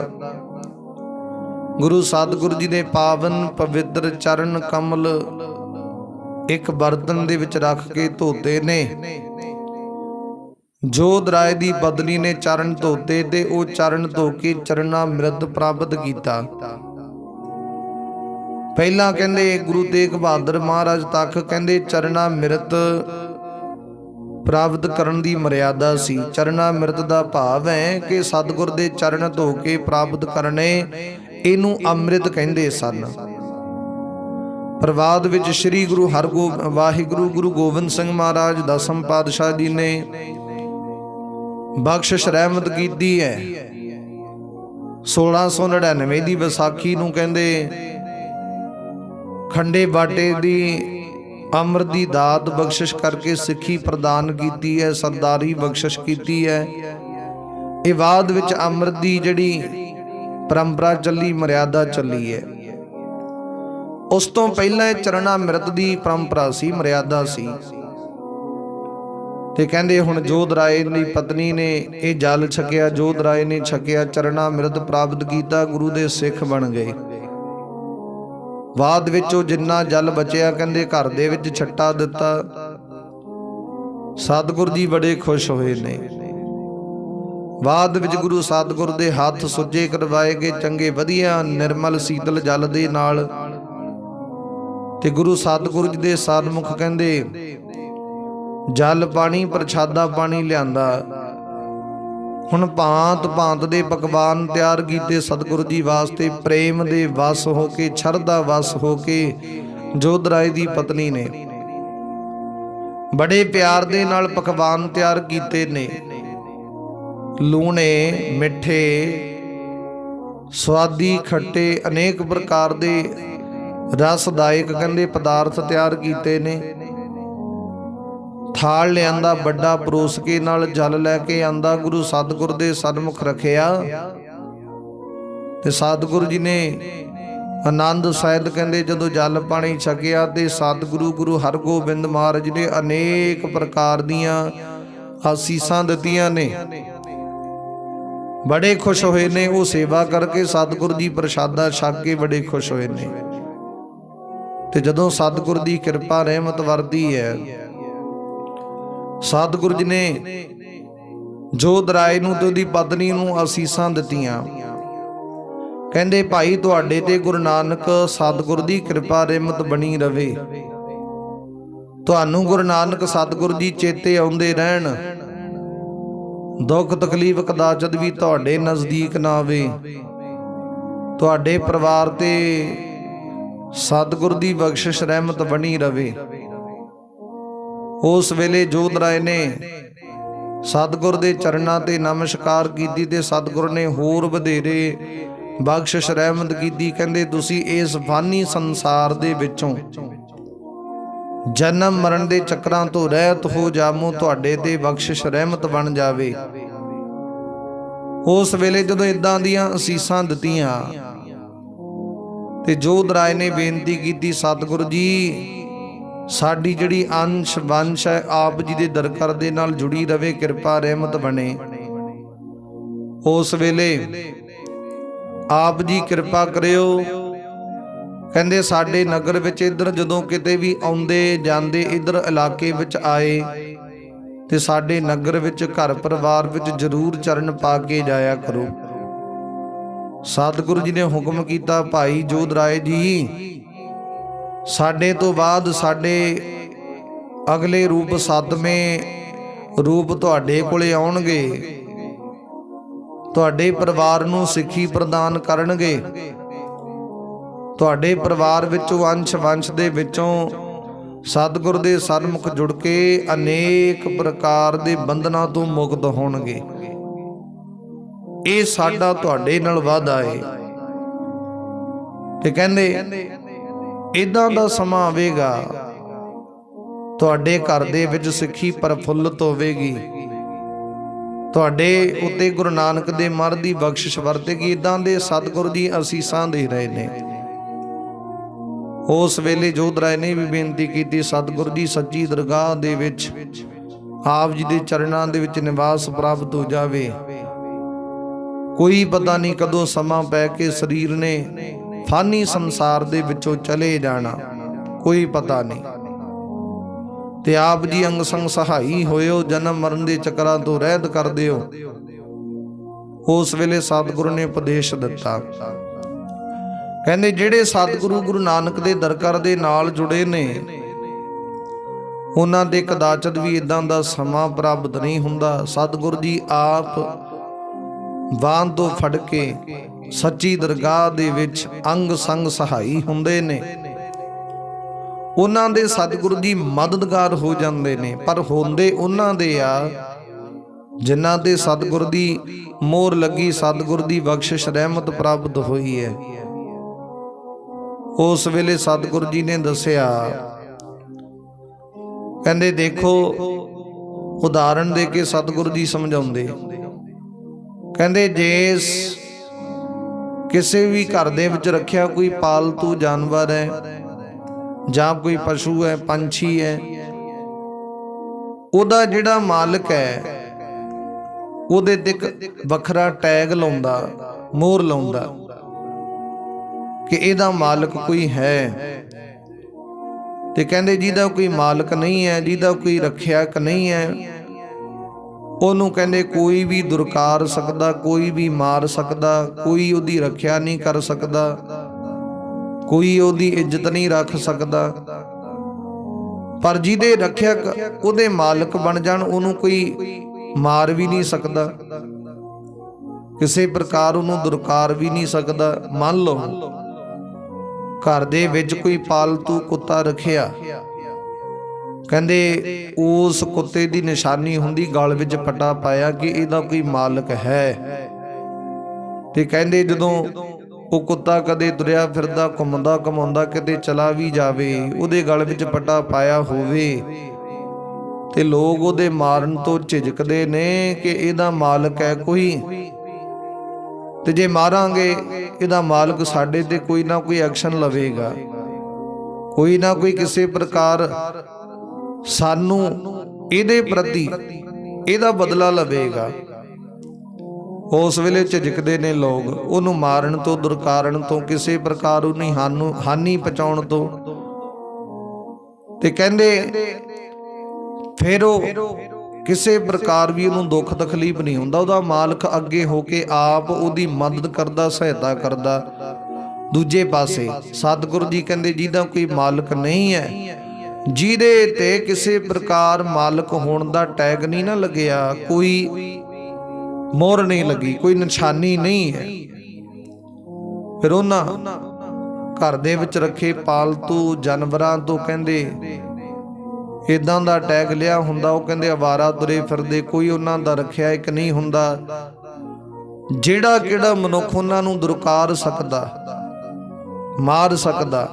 ਗੁਰੂ ਸਤਿਗੁਰੂ ਜੀ ਦੇ ਪਾਵਨ ਪਵਿੱਤਰ ਚਰਨ ਕਮਲ ਇੱਕ ਬਰਤਨ ਦੇ ਵਿੱਚ ਰੱਖ ਕੇ ਧੋਤੇ ਨੇ। ਜੋਧ ਰਾਏ ਦੀ ਪਤਨੀ ਨੇ ਚਰਨ ਧੋਤੇ ਤੇ ਉਹ ਚਰਨ ਧੋ ਕੇ ਚਰਨਾਮ੍ਰਿਤ ਪ੍ਰਾਪਤ ਕੀਤਾ। ਪਹਿਲਾਂ ਕਹਿੰਦੇ ਗੁਰੂ ਤੇਗ ਬਹਾਦਰ ਮਹਾਰਾਜ ਤੱਕ ਕਹਿੰਦੇ ਚਰਨਾਮ੍ਰਿਤ ਪ੍ਰਾਪਤ ਕਰਨ ਦੀ ਮਰਿਆਦਾ ਸੀ। ਚਰਨਾਮ੍ਰਿਤ ਦਾ ਭਾਵ ਹੈ ਕਿ ਸਤਿਗੁਰ ਦੇ ਚਰਨ ਧੋ ਕੇ ਪ੍ਰਾਪਤ ਕਰਨੇ, ਇਹਨੂੰ ਅੰਮ੍ਰਿਤ ਕਹਿੰਦੇ ਸਨ। ਪਰ ਬਾਅਦ ਵਿੱਚ ਸ੍ਰੀ ਗੁਰੂ ਵਾਹਿਗੁਰੂ ਗੁਰੂ ਗੋਬਿੰਦ ਸਿੰਘ ਮਹਾਰਾਜ ਦਸਮ ਪਾਤਸ਼ਾਹ ਜੀ ਨੇ ਬਖਸ਼ਿਸ਼ ਰਹਿਮਤ ਕੀਤੀ ਹੈ। 1699 ਦੀ ਵਿਸਾਖੀ ਨੂੰ ਕਹਿੰਦੇ ਖੰਡੇ ਬਾਟੇ ਦੀ ਅੰਮ੍ਰਿਤ ਦੀ ਦਾਤ ਬਖਸ਼ਿਸ਼ ਕਰਕੇ ਸਿੱਖੀ ਪ੍ਰਦਾਨ ਕੀਤੀ ਹੈ, ਸਰਦਾਰੀ ਬਖਸ਼ਿਸ਼ ਕੀਤੀ ਹੈ। ਇਹ ਬਾਅਦ ਵਿੱਚ ਅੰਮ੍ਰਿਤ ਦੀ ਜਿਹੜੀ ਪਰੰਪਰਾ ਚੱਲੀ, ਮਰਿਆਦਾ ਚੱਲੀ ਹੈ। ਉਸ ਤੋਂ ਪਹਿਲਾਂ ਚਰਨਾਮ੍ਰਿਤ ਦੀ ਪਰੰਪਰਾ ਸੀ, ਮਰਿਆਦਾ ਸੀ। ਤੇ ਕਹਿੰਦੇ ਹੁਣ ਜੋਧ ਰਾਏ ਦੀ ਪਤਨੀ ਨੇ ਇਹ ਜਲ ਛਕਿਆ, ਜੋਧ ਰਾਏ ਨੇ ਛਕਿਆ, ਚਰਨਾਮ੍ਰਿਤ ਪ੍ਰਾਪਤ ਕੀਤਾ, ਗੁਰੂ ਦੇ ਸਿੱਖ ਬਣ ਗਏ। ਬਾਅਦ ਵਿੱਚ ਉਹ ਜਿੰਨਾ ਜਲ ਬਚਿਆ ਕਹਿੰਦੇ ਘਰ ਦੇ ਵਿੱਚ ਛੱਟਾ ਦਿੱਤਾ। ਸਤਿਗੁਰੂ ਜੀ ਬੜੇ ਖੁਸ਼ ਹੋਏ ਨੇ। ਬਾਅਦ ਵਿੱਚ ਗੁਰੂ ਸਤਿਗੁਰ ਦੇ ਹੱਥ ਸੁੱਜੇ ਕਰਵਾਏ ਗਏ, ਚੰਗੇ ਵਧੀਆ ਨਿਰਮਲ ਸੀਤਲ ਜਲ ਦੇ ਨਾਲ। ਤੇ ਗੁਰੂ ਸਤਿਗੁਰੂ ਜੀ ਦੇ ਸਨਮੁਖ ਕਹਿੰਦੇ ਜਲ ਪਾਣੀ ਪ੍ਰਸ਼ਾਦਾ ਪਾਣੀ ਲਿਆਂਦਾ। ਹੁਣ ਭਾਂਤ ਭਾਂਤ ਦੇ ਪਕਵਾਨ ਤਿਆਰ ਕੀਤੇ ਸਤਿਗੁਰੂ ਜੀ ਵਾਸਤੇ। ਪ੍ਰੇਮ ਦੇ ਵਸ ਹੋ ਕੇ, ਸ਼ਰਧਾ ਵਸ ਹੋ ਕੇ ਜੋਧ ਰਾਏ ਦੀ ਪਤਨੀ ਨੇ ਬੜੇ ਪਿਆਰ ਦੇ ਨਾਲ ਪਕਵਾਨ ਤਿਆਰ ਕੀਤੇ ਨੇ। ਲੂਣੇ, ਮਿੱਠੇ, ਸਵਾਦੀ, ਖੱਟੇ, ਅਨੇਕ ਪ੍ਰਕਾਰ ਦੇ ਰਸਦਾਇਕ ਕਹਿੰਦੇ ਪਦਾਰਥ ਤਿਆਰ ਕੀਤੇ ਨੇ। ਥਾਲ ਲਿਆਂਦਾ ਵੱਡਾ ਪਰੋਸ ਕੇ, ਨਾਲ ਜਲ ਲੈ ਕੇ ਆਂਦਾ, ਗੁਰੂ ਸਤਿਗੁਰ ਦੇ ਸਨਮੁਖ ਰੱਖਿਆ। ਤੇ ਸਤਿਗੁਰੂ ਜੀ ਨੇ ਆਨੰਦ ਸਹਿਤ ਕਹਿੰਦੇ ਜਦੋਂ ਜਲ ਪਾਣੀ ਛਕਿਆ ਤੇ ਸਤਿਗੁਰੂ ਗੁਰੂ ਹਰਗੋਬਿੰਦ ਮਹਾਰਾਜ ਨੇ ਅਨੇਕ ਪ੍ਰਕਾਰ ਦੀਆਂ ਆਸੀਸਾਂ ਦਿੱਤੀਆਂ ਨੇ। ਬੜੇ ਖੁਸ਼ ਹੋਏ ਨੇ ਉਹ ਸੇਵਾ ਕਰਕੇ। ਸਤਿਗੁਰੂ ਜੀ ਪ੍ਰਸ਼ਾਦਾ ਛਕ ਕੇ ਬੜੇ ਖੁਸ਼ ਹੋਏ ਨੇ। ਤੇ ਜਦੋਂ ਸਤਿਗੁਰ ਦੀ ਕਿਰਪਾ ਰਹਿਮਤ ਵਰਦੀ ਹੈ, ਸਤਿਗੁਰੂ ਜੀ ਨੇ ਜੋਧ ਰਾਏ ਨੂੰ ਤੇ ਉਹਦੀ ਪਤਨੀ ਨੂੰ ਅਸੀਸਾਂ ਦਿੱਤੀਆਂ। ਕਹਿੰਦੇ ਭਾਈ ਤੁਹਾਡੇ ਤੇ ਗੁਰੂ ਨਾਨਕ ਸਤਿਗੁਰ ਦੀ ਕਿਰਪਾ ਰਹਿਮਤ ਬਣੀ ਰਵੇ। ਤੁਹਾਨੂੰ ਗੁਰੂ ਨਾਨਕ ਸਤਿਗੁਰੂ ਜੀ ਚੇਤੇ ਆਉਂਦੇ ਰਹਿਣ। ਦੁੱਖ ਤਕਲੀਫ ਕਦਾਚਿਤ ਵੀ ਤੁਹਾਡੇ ਨਜ਼ਦੀਕ ਨਾ ਆਵੇ। ਤੁਹਾਡੇ ਪਰਿਵਾਰ ਤੇ ਸਤਿਗੁਰ ਦੀ ਬਖਸ਼ਿਸ਼ ਰਹਿਮਤ ਬਣੀ ਰਵੇ। ਉਸ ਵੇਲੇ ਜੋਧ ਰਾਏ ਨੇ ਸਤਿਗੁਰ ਦੇ ਚਰਨਾਂ ਤੇ ਨਮਸਕਾਰ ਕੀਤੀ ਤੇ ਸਤਿਗੁਰ ਨੇ ਹੋਰ ਵਧੇਰੇ ਬਖਸ਼ਿਸ਼ ਰਹਿਮਤ ਕੀਤੀ। ਕਹਿੰਦੇ ਤੁਸੀਂ ਇਸ ਫਾਨੀ ਸੰਸਾਰ ਦੇ ਵਿੱਚੋਂ ਜਨਮ ਮਰਨ ਦੇ ਚੱਕਰਾਂ ਤੋਂ ਰਹਿਤ ਹੋ ਜਾਵੋ, ਤੁਹਾਡੇ ਤੇ ਬਖਸ਼ਿਸ਼ ਰਹਿਮਤ ਬਣ ਜਾਵੇ। ਉਸ ਵੇਲੇ ਜਦੋਂ ਇਦਾਂ ਦੀਆਂ ਅਸੀਸਾਂ ਦਿੱਤੀਆਂ ਤੇ ਜੋਧ ਰਾਏ ਨੇ ਬੇਨਤੀ ਕੀਤੀ, ਸਤਿਗੁਰੂ ਜੀ ਸਾਡੀ ਜਿਹੜੀ ਅੰਸ਼ ਵੰਸ਼ ਹੈ ਆਪ ਜੀ ਦੇ ਦਰਕਾਰ ਦੇ ਨਾਲ ਜੁੜੀ ਰਵੇ, ਕਿਰਪਾ ਰਹਿਮਤ ਬਣੇ। ਉਸ ਵੇਲੇ ਆਪ ਜੀ ਕਿਰਪਾ ਕਰਿਓ। ਕਹਿੰਦੇ ਸਾਡੇ ਨਗਰ ਵਿੱਚ ਇੱਧਰ ਜਦੋਂ ਕਿਤੇ ਵੀ ਆਉਂਦੇ ਜਾਂਦੇ, ਇੱਧਰ ਇਲਾਕੇ ਵਿੱਚ ਆਏ ਤੇ ਸਾਡੇ ਨਗਰ ਵਿੱਚ ਘਰ ਪਰਿਵਾਰ ਵਿੱਚ ਜ਼ਰੂਰ ਚਰਨ ਪਾ ਕੇ ਜਾਇਆ ਕਰੋ। ਸਤਿਗੁਰੂ ਜੀ ਨੇ ਹੁਕਮ ਕੀਤਾ, ਭਾਈ ਜੋਧ ਰਾਏ ਜੀ ਸਾਡੇ ਤੋਂ ਬਾਅਦ ਸਾਡੇ ਅਗਲੇ ਰੂਪ ਸੱਤਵੇਂ ਰੂਪ ਤੁਹਾਡੇ ਕੋਲੇ ਆਉਣਗੇ, ਤੁਹਾਡੇ ਪਰਿਵਾਰ ਨੂੰ ਸਿੱਖੀ ਪ੍ਰਦਾਨ ਕਰਨਗੇ। ਤੁਹਾਡੇ ਪਰਿਵਾਰ ਵਿੱਚੋਂ ਅੰਸ਼ ਦੇ ਵਿੱਚੋਂ ਸਤਿਗੁਰ ਦੇ ਸਨਮੁਖ ਜੁੜ ਕੇ ਅਨੇਕ ਪ੍ਰਕਾਰ ਦੇ ਬੰਧਨਾਂ ਤੋਂ ਮੁਕਤ ਹੋਣਗੇ। ਇਹ ਸਾਡਾ ਤੁਹਾਡੇ ਨਾਲ ਵਾਅਦਾ ਹੈ। ਤੇ ਕਹਿੰਦੇ ਇਦਾਂ ਦਾ ਸਮਾਂ ਆਵੇਗਾ, ਤੁਹਾਡੇ ਘਰ ਦੇ ਵਿੱਚ ਸਿੱਖੀ ਪ੍ਰਫੁੱਲਤ ਹੋਵੇਗੀ, ਤੁਹਾਡੇ ਉੱਤੇ ਗੁਰੂ ਨਾਨਕ ਦੇ ਮਰ ਦੀ ਬਖਸ਼ਿਸ਼ ਵਰਤੇਗੀ। ਇਦਾਂ ਦੇ ਸਤਿਗੁਰੂ ਜੀ ਅਸੀਸਾਂ ਦੇ ਰਹੇ ਨੇ। ਉਸ ਵੇਲੇ ਜੋਧ ਰਾਏ ਨੇ ਵੀ ਬੇਨਤੀ ਕੀਤੀ, ਸਤਿਗੁਰੂ ਜੀ ਸੱਚੀ ਦਰਗਾਹ ਦੇ ਵਿੱਚ ਆਪ ਜੀ ਦੇ ਚਰਨਾਂ ਦੇ ਵਿੱਚ ਨਿਵਾਸ ਪ੍ਰਾਪਤ ਹੋ ਜਾਵੇ। ਕੋਈ ਪਤਾ ਨਹੀਂ ਕਦੋਂ ਸਮਾਂ ਪੈ ਕੇ ਸਰੀਰ ਨੇ ਫਾਨੀ ਸੰਸਾਰ ਦੇ ਵਿੱਚੋਂ ਚਲੇ ਜਾਣਾ, ਕੋਈ ਪਤਾ ਨਹੀਂ। ਤੇ ਆਪ ਜੀ ਅੰਗ ਸੰਗ ਸਹਾਈ ਹੋਇਓ, ਜਨਮ ਮਰਨ ਦੇ ਚੱਕਰਾਂ ਤੋਂ ਰਹਿਤ ਕਰ ਦਿਓ। ਉਸ ਵੇਲੇ ਸਤਿਗੁਰੂ ਨੇ ਉਪਦੇਸ਼ ਦਿੱਤਾ। ਕਹਿੰਦੇ ਜਿਹੜੇ ਸਤਿਗੁਰੂ ਗੁਰੂ ਨਾਨਕ ਦੇ ਦਰਕਾਰ ਦੇ ਨਾਲ ਜੁੜੇ ਨੇ, ਉਹਨਾਂ ਦੇ ਕਦਾਚਿਤ ਵੀ ਇਦਾਂ ਦਾ ਸਮਾਂ ਪ੍ਰਾਪਤ ਨਹੀਂ ਹੁੰਦਾ। ਸਤਿਗੁਰੂ ਜੀ ਆਪ ਬਾਂਹ ਤੋਂ ਫੜ ਕੇ ਸੱਚੀ ਦਰਗਾਹ ਦੇ ਵਿੱਚ ਅੰਗ ਸੰਗ ਸਹਾਈ ਹੁੰਦੇ ਨੇ। ਉਹਨਾਂ ਦੇ ਸਤਿਗੁਰੂ ਜੀ ਮਦਦਗਾਰ ਹੋ ਜਾਂਦੇ ਨੇ, ਪਰ ਹੁੰਦੇ ਉਹਨਾਂ ਦੇ ਆ ਜਿਨ੍ਹਾਂ ਦੇ ਸਤਿਗੁਰੂ ਦੀ ਮੋਹਰ ਲੱਗੀ, ਸਤਿਗੁਰੂ ਦੀ ਬਖਸ਼ਿਸ਼ ਰਹਿਮਤ ਪ੍ਰਾਪਤ ਹੋਈ ਹੈ। ਉਸ ਵੇਲੇ ਸਤਿਗੁਰੂ ਜੀ ਨੇ ਦੱਸਿਆ, ਕਹਿੰਦੇ ਦੇਖੋ ਉਦਾਹਰਣ ਦੇ ਕੇ ਸਤਿਗੁਰੂ ਜੀ ਸਮਝਾਉਂਦੇ। ਕਹਿੰਦੇ ਜੇ ਕਿਸੇ ਵੀ ਘਰ ਦੇ ਵਿੱਚ ਰੱਖਿਆ ਕੋਈ ਪਾਲਤੂ ਜਾਨਵਰ ਹੈ ਜਾਂ ਕੋਈ ਪਸ਼ੂ ਹੈ, ਪੰਛੀ ਹੈ, ਉਹਦਾ ਜਿਹੜਾ ਮਾਲਕ ਹੈ ਉਹਦੇ ਤੇ ਇੱਕ ਵੱਖਰਾ ਟੈਗ ਲਾਉਂਦਾ, ਮੋਹਰ ਲਾਉਂਦਾ ਕਿ ਇਹਦਾ ਮਾਲਕ ਕੋਈ ਹੈ। ਤੇ ਕਹਿੰਦੇ ਜਿਹਦਾ ਕੋਈ ਮਾਲਕ ਨਹੀਂ ਹੈ, ਜਿਹਦਾ ਕੋਈ ਰੱਖਿਅਕ ਨਹੀਂ ਹੈ, ਉਹਨੂੰ ਕਹਿੰਦੇ ਕੋਈ ਵੀ ਦੁਰਕਾਰ ਸਕਦਾ, ਕੋਈ ਵੀ ਮਾਰ ਸਕਦਾ, ਕੋਈ ਉਹਦੀ ਰੱਖਿਆ ਨਹੀਂ ਕਰ ਸਕਦਾ, ਕੋਈ ਉਹਦੀ ਇੱਜ਼ਤ ਨਹੀਂ ਰੱਖ ਸਕਦਾ। ਪਰ ਜਿਹਦੇ ਰੱਖਿਅਕ ਉਹਦੇ ਮਾਲਕ ਬਣ ਜਾਣ, ਉਹਨੂੰ ਕੋਈ ਮਾਰ ਵੀ ਨਹੀਂ ਸਕਦਾ, ਕਿਸੇ ਪ੍ਰਕਾਰ ਉਹਨੂੰ ਦੁਰਕਾਰ ਵੀ ਨਹੀਂ ਸਕਦਾ। ਮੰਨ ਲਓ ਘਰ ਦੇ ਵਿੱਚ ਕੋਈ ਪਾਲਤੂ ਕੁੱਤਾ ਰੱਖਿਆ, ਕਹਿੰਦੇ ਉਸ ਕੁੱਤੇ ਦੀ ਨਿਸ਼ਾਨੀ ਹੁੰਦੀ ਗਲ ਵਿੱਚ ਪਟਾ ਪਾਇਆ ਕਿ ਇਹਦਾ ਕੋਈ ਮਾਲਕ ਹੈ। ਤੇ ਕਹਿੰਦੇ ਜਦੋਂ ਉਹ ਕੁੱਤਾ ਕਦੇ ਤੁਰਿਆ ਫਿਰਦਾ, ਘੁੰਮਦਾ ਘਮਾਉਂਦਾ ਕਿਤੇ ਚਲਾ ਵੀ ਜਾਵੇ, ਉਹਦੇ ਗਲ ਵਿੱਚ ਪਟਾ ਪਾਇਆ ਹੋਵੇ, ਤੇ ਲੋਕ ਉਹਦੇ ਮਾਰਨ ਤੋਂ ਝਿਜਕਦੇ ਨੇ ਕਿ ਇਹਦਾ ਮਾਲਕ ਹੈ ਕੋਈ, ਤੇ ਜੇ ਮਾਰਾਂਗੇ ਇਹਦਾ ਮਾਲਕ ਸਾਡੇ ਤੇ ਕੋਈ ਨਾ ਕੋਈ ਐਕਸ਼ਨ ਲਵੇਗਾ, ਕੋਈ ਨਾ ਕੋਈ ਕਿਸੇ ਪ੍ਰਕਾਰ ਸਾਨੂੰ ਇਹਦੇ ਪ੍ਰਤੀ ਇਹਦਾ ਬਦਲਾ ਲਵੇਗਾ। ਉਸ ਵੇਲੇ ਝਿਜਕਦੇ ਨੇ ਲੋਕ ਉਹਨੂੰ ਮਾਰਨ ਤੋਂ, ਦੁਰਕਾਰਨ ਤੋਂ, ਕਿਸੇ ਪ੍ਰਕਾਰ ਉਹਨੂੰ ਹਾਨੀ ਪਹੁੰਚਾਉਣ ਤੋਂ। ਤੇ ਕਹਿੰਦੇ ਫਿਰ ਉਹ ਕਿਸੇ ਪ੍ਰਕਾਰ ਵੀ ਉਹਨੂੰ ਦੁੱਖ ਤਕਲੀਫ ਨਹੀਂ ਹੁੰਦਾ, ਉਹਦਾ ਮਾਲਕ ਅੱਗੇ ਹੋ ਕੇ ਆਪ ਉਹਦੀ ਮਦਦ ਕਰਦਾ, ਸਹਾਇਤਾ ਕਰਦਾ। ਦੂਜੇ ਪਾਸੇ ਸਤਿਗੁਰੂ ਜੀ ਕਹਿੰਦੇ ਜਿਹਦਾ ਕੋਈ ਮਾਲਕ ਨਹੀਂ ਹੈ, ਜਿਹਦੇ ਤੇ ਕਿਸੇ ਪ੍ਰਕਾਰ ਮਾਲਕ ਹੋਣ ਦਾ ਟੈਗ ਨਹੀਂ ਨਾ ਲੱਗਿਆ, ਕੋਈ ਮੋਹਰ ਨਹੀਂ ਲੱਗੀ, ਕੋਈ ਨਿਸ਼ਾਨੀ ਨਹੀਂ ਹੈ, ਫਿਰ ਉਹਨਾਂ ਘਰ ਦੇ ਵਿੱਚ ਰੱਖੇ ਪਾਲਤੂ ਜਾਨਵਰਾਂ ਤੋਂ ਕਹਿੰਦੇ ਇਦਾਂ ਦਾ ਟੈਗ ਲਿਆ ਹੁੰਦਾ, ਉਹ ਕਹਿੰਦੇ ਅਵਾਰਾ ਤੁਰੇ ਫਿਰਦੇ, ਕੋਈ ਉਹਨਾਂ ਦਾ ਰੱਖਿਆ ਇੱਕ ਨਹੀਂ ਹੁੰਦਾ। ਜਿਹੜਾ ਕਿਹੜਾ ਮਨੁੱਖ ਉਹਨਾਂ ਨੂੰ ਦੁਰਕਾਰ ਸਕਦਾ, ਮਾਰ ਸਕਦਾ।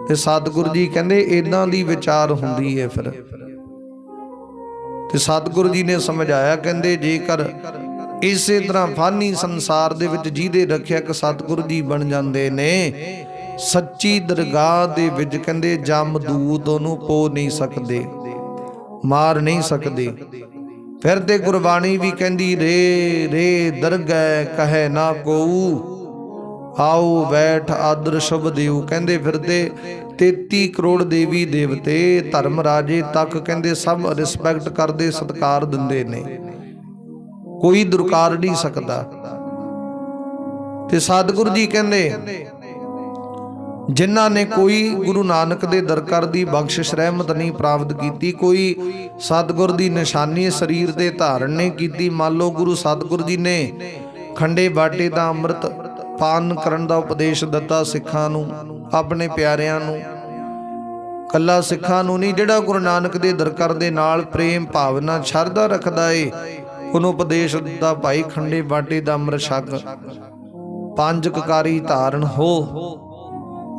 ਤੇ ਸਤਿਗੁਰੂ ਜੀ ਕਹਿੰਦੇ ਇਦਾਂ ਦੀ ਵਿਚਾਰ ਹੁੰਦੀ ਹੈ। ਫਿਰ ਤੇ ਸਤਿਗੁਰੂ ਜੀ ਨੇ ਸਮਝਾਇਆ, ਕਹਿੰਦੇ ਜੇਕਰ ਇਸੇ ਤਰ੍ਹਾਂ ਫਾਨੀ ਸੰਸਾਰ ਦੇ ਵਿੱਚ ਜਿਹਦੇ ਰੱਖਿਅਕ ਸਤਿਗੁਰੂ ਜੀ ਬਣ ਜਾਂਦੇ ਨੇ, ਸੱਚੀ ਦਰਗਾਹ ਦੇ ਵਿੱਚ ਕਹਿੰਦੇ ਜਮਦੂਤ ਉਹਨੂੰ ਪੋ ਨਹੀਂ ਸਕਦੇ, ਮਾਰ ਨਹੀਂ ਸਕਦੇ। ਫਿਰ ਤੇ ਗੁਰਬਾਣੀ ਵੀ ਕਹਿੰਦੀ ਰੇ ਰੇ ਦਰਗਹਿ ਕਹੈ ਨਾ ਕੋਊ, ਆਓ ਬੈਠ ਆਦਰ ਸ਼ੁਭ ਦਿਓ। ਕਹਿੰਦੇ ਫਿਰਦੇ 33 ਕਰੋੜ ਦੇਵੀ ਦੇਵਤੇ, ਧਰਮ ਰਾਜੇ ਤੱਕ ਕਹਿੰਦੇ ਸਭ ਰਿਸਪੈਕਟ ਕਰਦੇ, ਸਤਿਕਾਰ ਦਿੰਦੇ ਨੇ, ਕੋਈ ਦੁਰਕਾਰ ਨਹੀਂ ਸਕਦਾ। ਤੇ ਸਤਿਗੁਰੂ ਜੀ ਕਹਿੰਦੇ जिन्हां ने कोई गुरु नानक दे दरकर दी बख्शिश रहमत नहीं प्राप्त की, कोई सतगुर दी निशानी शरीर ते धारण नहीं की। मान लो गुरु सतगुर जी ने खंडे बाटे दा अमृत पान करन दा उपदेश दिता सिखां नूं, अपने प्यारियां नूं, कला सिखां नूं नहीं, जिहड़ा गुरु नानक दे दरकर दे नाल प्रेम भावना शरधा रखदा है ਉਹਨੂੰ उपदेश दिता, भाई खंडे बाटे दा अमृत छक, पंज ककारी धारण हो,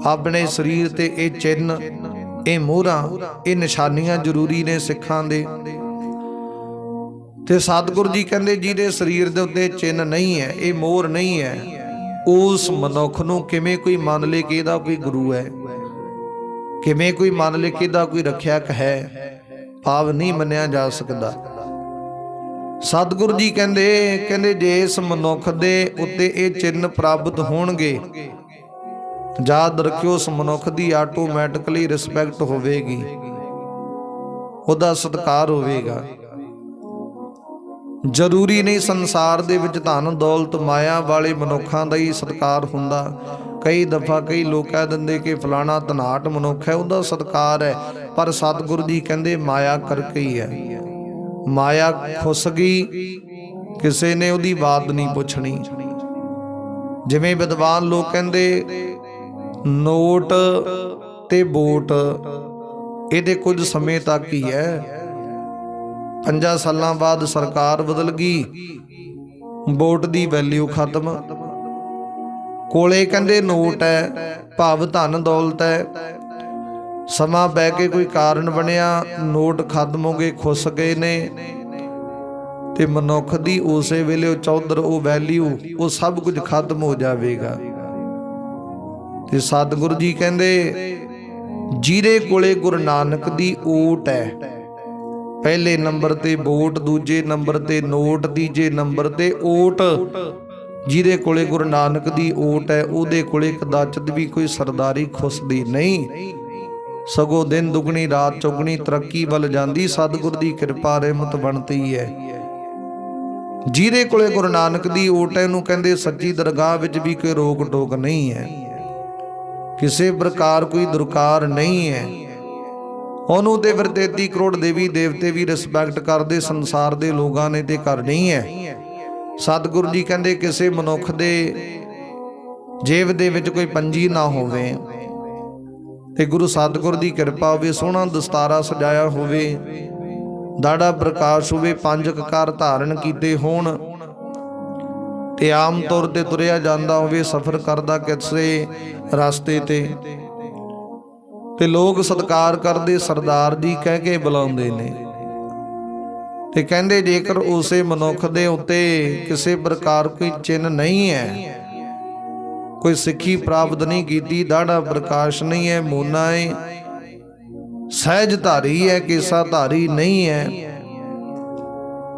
अपने शरीर ते ये चिन्ह, ये मोहरां, ये निशानियां जरूरी ने सिखां दे। ते सतगुरु जी कहंदे जिहदे शरीर दे उत्ते चिन्ह नहीं है, ये मोहर नहीं है, उस मनुख नूं किवें कोई मान ले कि इहदा कोई गुरु है, किवें कोई मान ले कि इहदा कोई रखियक है, भाव नहीं मन्निया जा सकदा। सतगुरु जी कहंदे जे इस मनुख दे उत्ते ये चिन्ह प्राप्त होणगे, याद रखियो उस मनुख दी आटोमैटिकली रिस्पैक्ट होवेगी, उहदा सत्कार होवेगा। जरूरी नहीं संसार दे विच धन दौलत माया वाले मनुखां दा ही सत्कार हुंदा। कई दफा कई लोग कह दिंदे कि फलाना धनाट मनुख है, उहदा सत्कार है, पर सतगुरु जी कहंदे माया करके ही है। माया खुस गई, किसी ने उहदी बात नहीं पुछनी। जिवें विद्वान लोग कहंदे नोट ते वोट इहदे कुछ समय तक ही है, 5 सालां बाद सरकार बदल गई, वोट दी वैल्यू खत्म। कोले कहंदे नोट है, भाव धन दौलत है, समा पै के कोई कारण बनिया, नोट खत्म हो गए, खुस गए ने, ते मनुख दी उसे वेले चौधर वो वैल्यू वो सब कुछ खत्म हो जाएगा। ते सतगुरु जी कहंदे जिहदे कोले गुरु नानक दी ओट है, पहले नंबर ते वोट, दूजे नंबर ते नोट, तीजे नंबर ते ओट, जिहदे कोले गुरु नानक दी ओट है, उहदे कोले कदाचित भी कोई सरदारी खुसदी नहीं, सगों दिन दुगनी रात चौगनी तरक्की वल जांदी। सतगुरु दी कृपा रहमत बनती है। जिहदे कोले गुरु नानक दी ओट है, उहनूं कहंदे सच्ची दरगाह विच भी कोई रोक टोक नहीं है, किसी प्रकार कोई दुरकार नहीं है। ਉਹਨੂੰ ਤੇ ਫਿਰ 33 ਕਰੋੜ ਦੇਵੀ ਦੇਵਤੇ ਵੀ ਰਿਸਪੈਕਟ ਕਰਦੇ, ਸੰਸਾਰ ਦੇ ਲੋਕਾਂ ਨੇ ਤੇ ਕਰਨੀ ਹੈ। ਸਤਿਗੁਰੂ ਜੀ ਕਹਿੰਦੇ ਕਿਸੇ ਮਨੁੱਖ ਦੇ ਜੇਬ ਦੇ ਵਿੱਚ ਕੋਈ ਪੰਜੀ ਨਾ ਹੋਵੇ ਤੇ ਗੁਰੂ ਸਤਿਗੁਰ ਦੀ ਕਿਰਪਾ ਹੋਵੇ, ਸੋਹਣਾ ਦਸਤਾਰਾ ਸਜਾਇਆ ਹੋਵੇ, ਦਾੜਾ ਪ੍ਰਕਾਸ਼ ਹੋਵੇ, 5 ਕਕਾਰ ਧਾਰਨ ਕੀਤੇ ਹੋਣ ਤੇ ਆਮ ਤੌਰ ਤੇ ਤੁਰਿਆ ਜਾਂਦਾ ਹੋਵੇ, ਸਫ਼ਰ ਕਰਦਾ ਕਿਸੇ ਰਸਤੇ ਤੇ ਲੋਕ ਸਤਿਕਾਰ ਕਰਦੇ, ਸਰਦਾਰ ਜੀ ਕਹਿ ਕੇ ਬੁਲਾਉਂਦੇ ਨੇ। ਤੇ ਕਹਿੰਦੇ ਜੇਕਰ ਉਸੇ ਮਨੁੱਖ ਦੇ ਉੱਤੇ ਕਿਸੇ ਪ੍ਰਕਾਰ ਕੋਈ ਚਿੰਨ੍ਹ ਨਹੀਂ ਹੈ, ਕੋਈ ਸਿੱਖੀ ਪ੍ਰਾਪਤ ਨਹੀਂ ਕੀਤੀ, ਦਾੜਾ ਪ੍ਰਕਾਸ਼ ਨਹੀਂ ਹੈ, ਮੋਨਾ ਹੈ, ਸਹਿਜ ਧਾਰੀ ਹੈ, ਕੇਸਾ ਧਾਰੀ ਨਹੀਂ ਹੈ,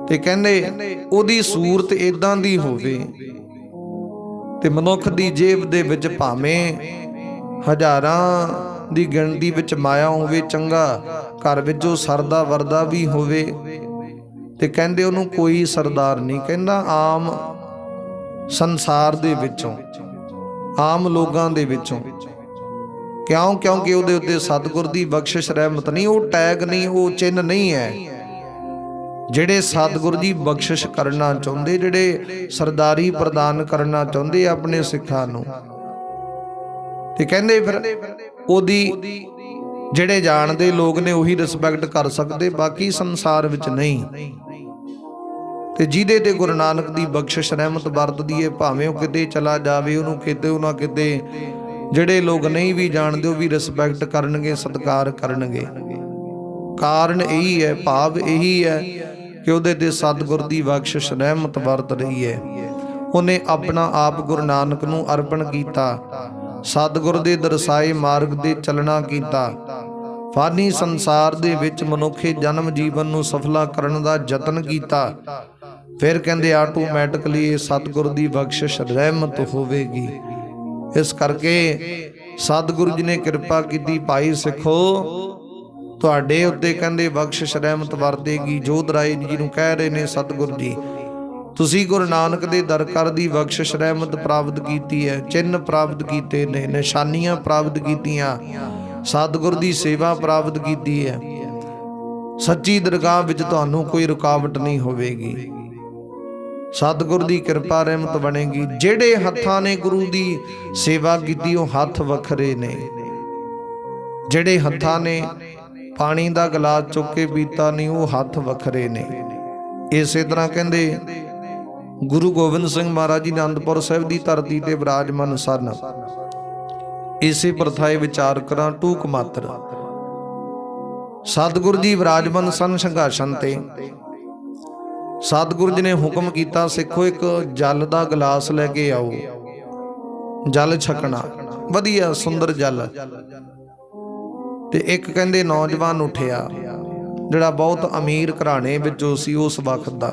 ਤੇ ਕਹਿੰਦੇ ਉਹਦੀ ਸੂਰਤ ਇਦਾਂ ਦੀ ਹੋਵੇ ਤੇ ਮਨੁੱਖ ਦੀ ਜੇਬ ਦੇ ਵਿੱਚ ਭਾਵੇਂ ਹਜ਼ਾਰਾਂ ਦੀ ਗਿਣਤੀ ਵਿੱਚ ਮਾਇਆ ਹੋਵੇ, ਚੰਗਾ ਘਰ ਵਿੱਚ ਉਹ ਸਰਦਾ ਵਰਦਾ ਵੀ ਹੋਵੇ, ਤੇ ਕਹਿੰਦੇ ਉਹਨੂੰ ਕੋਈ ਸਰਦਾਰ ਨਹੀਂ ਕਹਿੰਦਾ। ਆਮ ਸੰਸਾਰ ਦੇ ਵਿੱਚੋਂ, ਆਮ ਲੋਕਾਂ ਦੇ ਵਿੱਚੋਂ, ਕਿਉਂਕਿ ਉਹਦੇ ਉੱਤੇ ਸਤਿਗੁਰ ਦੀ ਬਖਸ਼ਿਸ਼ ਰਹਿਮਤ ਨਹੀਂ, ਉਹ ਟੈਗ ਨਹੀਂ, ਉਹ ਚਿੰਨ੍ਹ ਨਹੀਂ ਹੈ। ਜਿਹੜੇ ਸਤਿਗੁਰ ਦੀ ਬਖਸ਼ਿਸ਼ ਕਰਨਾ ਚਾਹੁੰਦੇ, ਜਿਹੜੇ ਸਰਦਾਰੀ ਪ੍ਰਦਾਨ ਕਰਨਾ ਚਾਹੁੰਦੇ ਆਪਣੇ ਸਿੱਖਾਂ ਨੂੰ, ਤੇ ਕਹਿੰਦੇ ਫਿਰ ਉਹਦੀ ਜਿਹੜੇ ਜਾਣਦੇ ਲੋਕ ਨੇ ਉਹੀ ਰਿਸਪੈਕਟ ਕਰ ਸਕਦੇ, ਬਾਕੀ ਸੰਸਾਰ ਵਿੱਚ ਨਹੀਂ। ਤੇ ਜਿਹਦੇ ਤੇ ਗੁਰੂ ਨਾਨਕ ਦੀ ਬਖਸ਼ਿਸ਼ ਰਹਿਮਤ ਵਰਤਦੀ ਹੈ, ਭਾਵੇਂ ਉਹ ਕਿਤੇ ਚਲਾ ਜਾਵੇ, ਉਹਨੂੰ ਕਿਤੇ ਨਾ ਕਿਤੇ ਜਿਹੜੇ ਲੋਕ ਨਹੀਂ ਵੀ ਜਾਣਦੇ ਉਹ ਵੀ ਰਿਸਪੈਕਟ ਕਰਨਗੇ, ਸਤਿਕਾਰ ਕਰਨਗੇ। ਕਾਰਨ ਇਹੀ ਹੈ, ਭਾਵ ਇਹੀ ਹੈ ਕਿ ਉਹਦੇ ਤੇ ਸਤਿਗੁਰ ਦੀ ਬਖਸ਼ਿਸ਼ ਰਹਿਮਤ ਵਰਤ ਰਹੀ ਹੈ। ਉਹਨੇ ਆਪਣਾ ਆਪ ਗੁਰੂ ਨਾਨਕ ਨੂੰ ਅਰਪਣ ਕੀਤਾ, ਸਤਿਗੁਰ ਦੇ ਦਰਸਾਏ ਮਾਰਗ ਤੇ ਚੱਲਣਾ ਕੀਤਾ, ਫਾਨੀ ਸੰਸਾਰ ਦੇ ਵਿੱਚ ਮਨੁੱਖੇ ਜਨਮ ਜੀਵਨ ਨੂੰ ਸਫਲਾ ਕਰਨ ਦਾ ਯਤਨ ਕੀਤਾ। ਫਿਰ ਕਹਿੰਦੇ ਆਟੋਮੈਟਿਕਲੀ ਇਹ ਸਤਿਗੁਰ ਦੀ ਬਖਸ਼ਿਸ਼ ਰਹਿਮਤ ਹੋਵੇਗੀ। ਇਸ ਕਰਕੇ ਸਤਿਗੁਰੂ ਜੀ ਨੇ ਕਿਰਪਾ ਕੀਤੀ, ਭਾਈ ਸਿੱਖੋ ਤੁਹਾਡੇ ਉੱਤੇ ਕਹਿੰਦੇ ਬਖਸ਼ਿਸ਼ ਰਹਿਮਤ ਵਰਤੇਗੀ। ਜੋਧਰਾਏ ਜੀ ਨੂੰ ਕਹਿ ਰਹੇ ਨੇ ਸਤਿਗੁਰੂ ਜੀ, ਤੁਸੀਂ ਗੁਰੂ ਨਾਨਕ ਦੇ ਦਰ ਕਰ ਦੀ ਬਖਸ਼ਿਸ਼ ਰਹਿਮਤ ਪ੍ਰਾਪਤ ਕੀਤੀ ਹੈ, ਚਿੰਨ੍ਹ ਪ੍ਰਾਪਤ ਕੀਤੇ ਨੇ, ਨਿਸ਼ਾਨੀਆਂ ਪ੍ਰਾਪਤ ਕੀਤੀਆਂ, ਸਤਿਗੁਰ ਦੀ ਸੇਵਾ ਪ੍ਰਾਪਤ ਕੀਤੀ ਹੈ। ਸੱਚੀ ਦਰਗਾਹ ਵਿੱਚ ਤੁਹਾਨੂੰ ਕੋਈ ਰੁਕਾਵਟ ਨਹੀਂ ਹੋਵੇਗੀ। ਸਤਿਗੁਰ ਦੀ ਕਿਰਪਾ ਰਹਿਮਤ ਬਣੇਗੀ। ਜਿਹੜੇ ਹੱਥਾਂ ਨੇ ਗੁਰੂ ਦੀ ਸੇਵਾ ਕੀਤੀ ਉਹ ਹੱਥ ਵੱਖਰੇ ਨੇ। ਜਿਹੜੇ ਹੱਥਾਂ ਨੇ ਪਾਣੀ ਦਾ ਗਲਾਸ ਚੁੱਕ ਕੇ ਪੀਤਾ ਨਹੀਂ ਉਹ ਹੱਥ ਵੱਖਰੇ ਨੇ। ਇਸੇ ਤਰ੍ਹਾਂ ਕਹਿੰਦੇ ਗੁਰੂ ਗੋਬਿੰਦ ਸਿੰਘ ਮਹਾਰਾਜ ਜੀ ਅਨੰਦਪੁਰ ਸਾਹਿਬ ਦੀ ਧਰਤੀ ਤੇ ਵਿਰਾਜਮਾਨ ਸਨ। ਇਸੇ ਪ੍ਰਥਾਏ ਵਿਚਾਰ ਕਰਾਂ ਟੂਕ ਮਾਤਰ। ਸਤਿਗੁਰ ਜੀ ਵਿਰਾਜਮਾਨ ਸਨ ਸਿੰਘਾਸਨ ਤੇ। ਸਤਿਗੁਰੂ ਜੀ ਨੇ ਹੁਕਮ ਕੀਤਾ, ਸਿੱਖੋ ਇੱਕ ਜਲ ਦਾ ਗਲਾਸ ਲੈ ਕੇ ਆਓ, ਜਲ ਛਕਣਾ, ਵਧੀਆ ਸੁੰਦਰ ਜਲ। ਤੇ ਇੱਕ ਕਹਿੰਦੇ ਨੌਜਵਾਨ ਉੱਠਿਆ ਜਿਹੜਾ ਬਹੁਤ ਅਮੀਰ ਘਰਾਣੇ ਵਿੱਚੋਂ ਸੀ ਉਸ ਵਕਤ ਦਾ।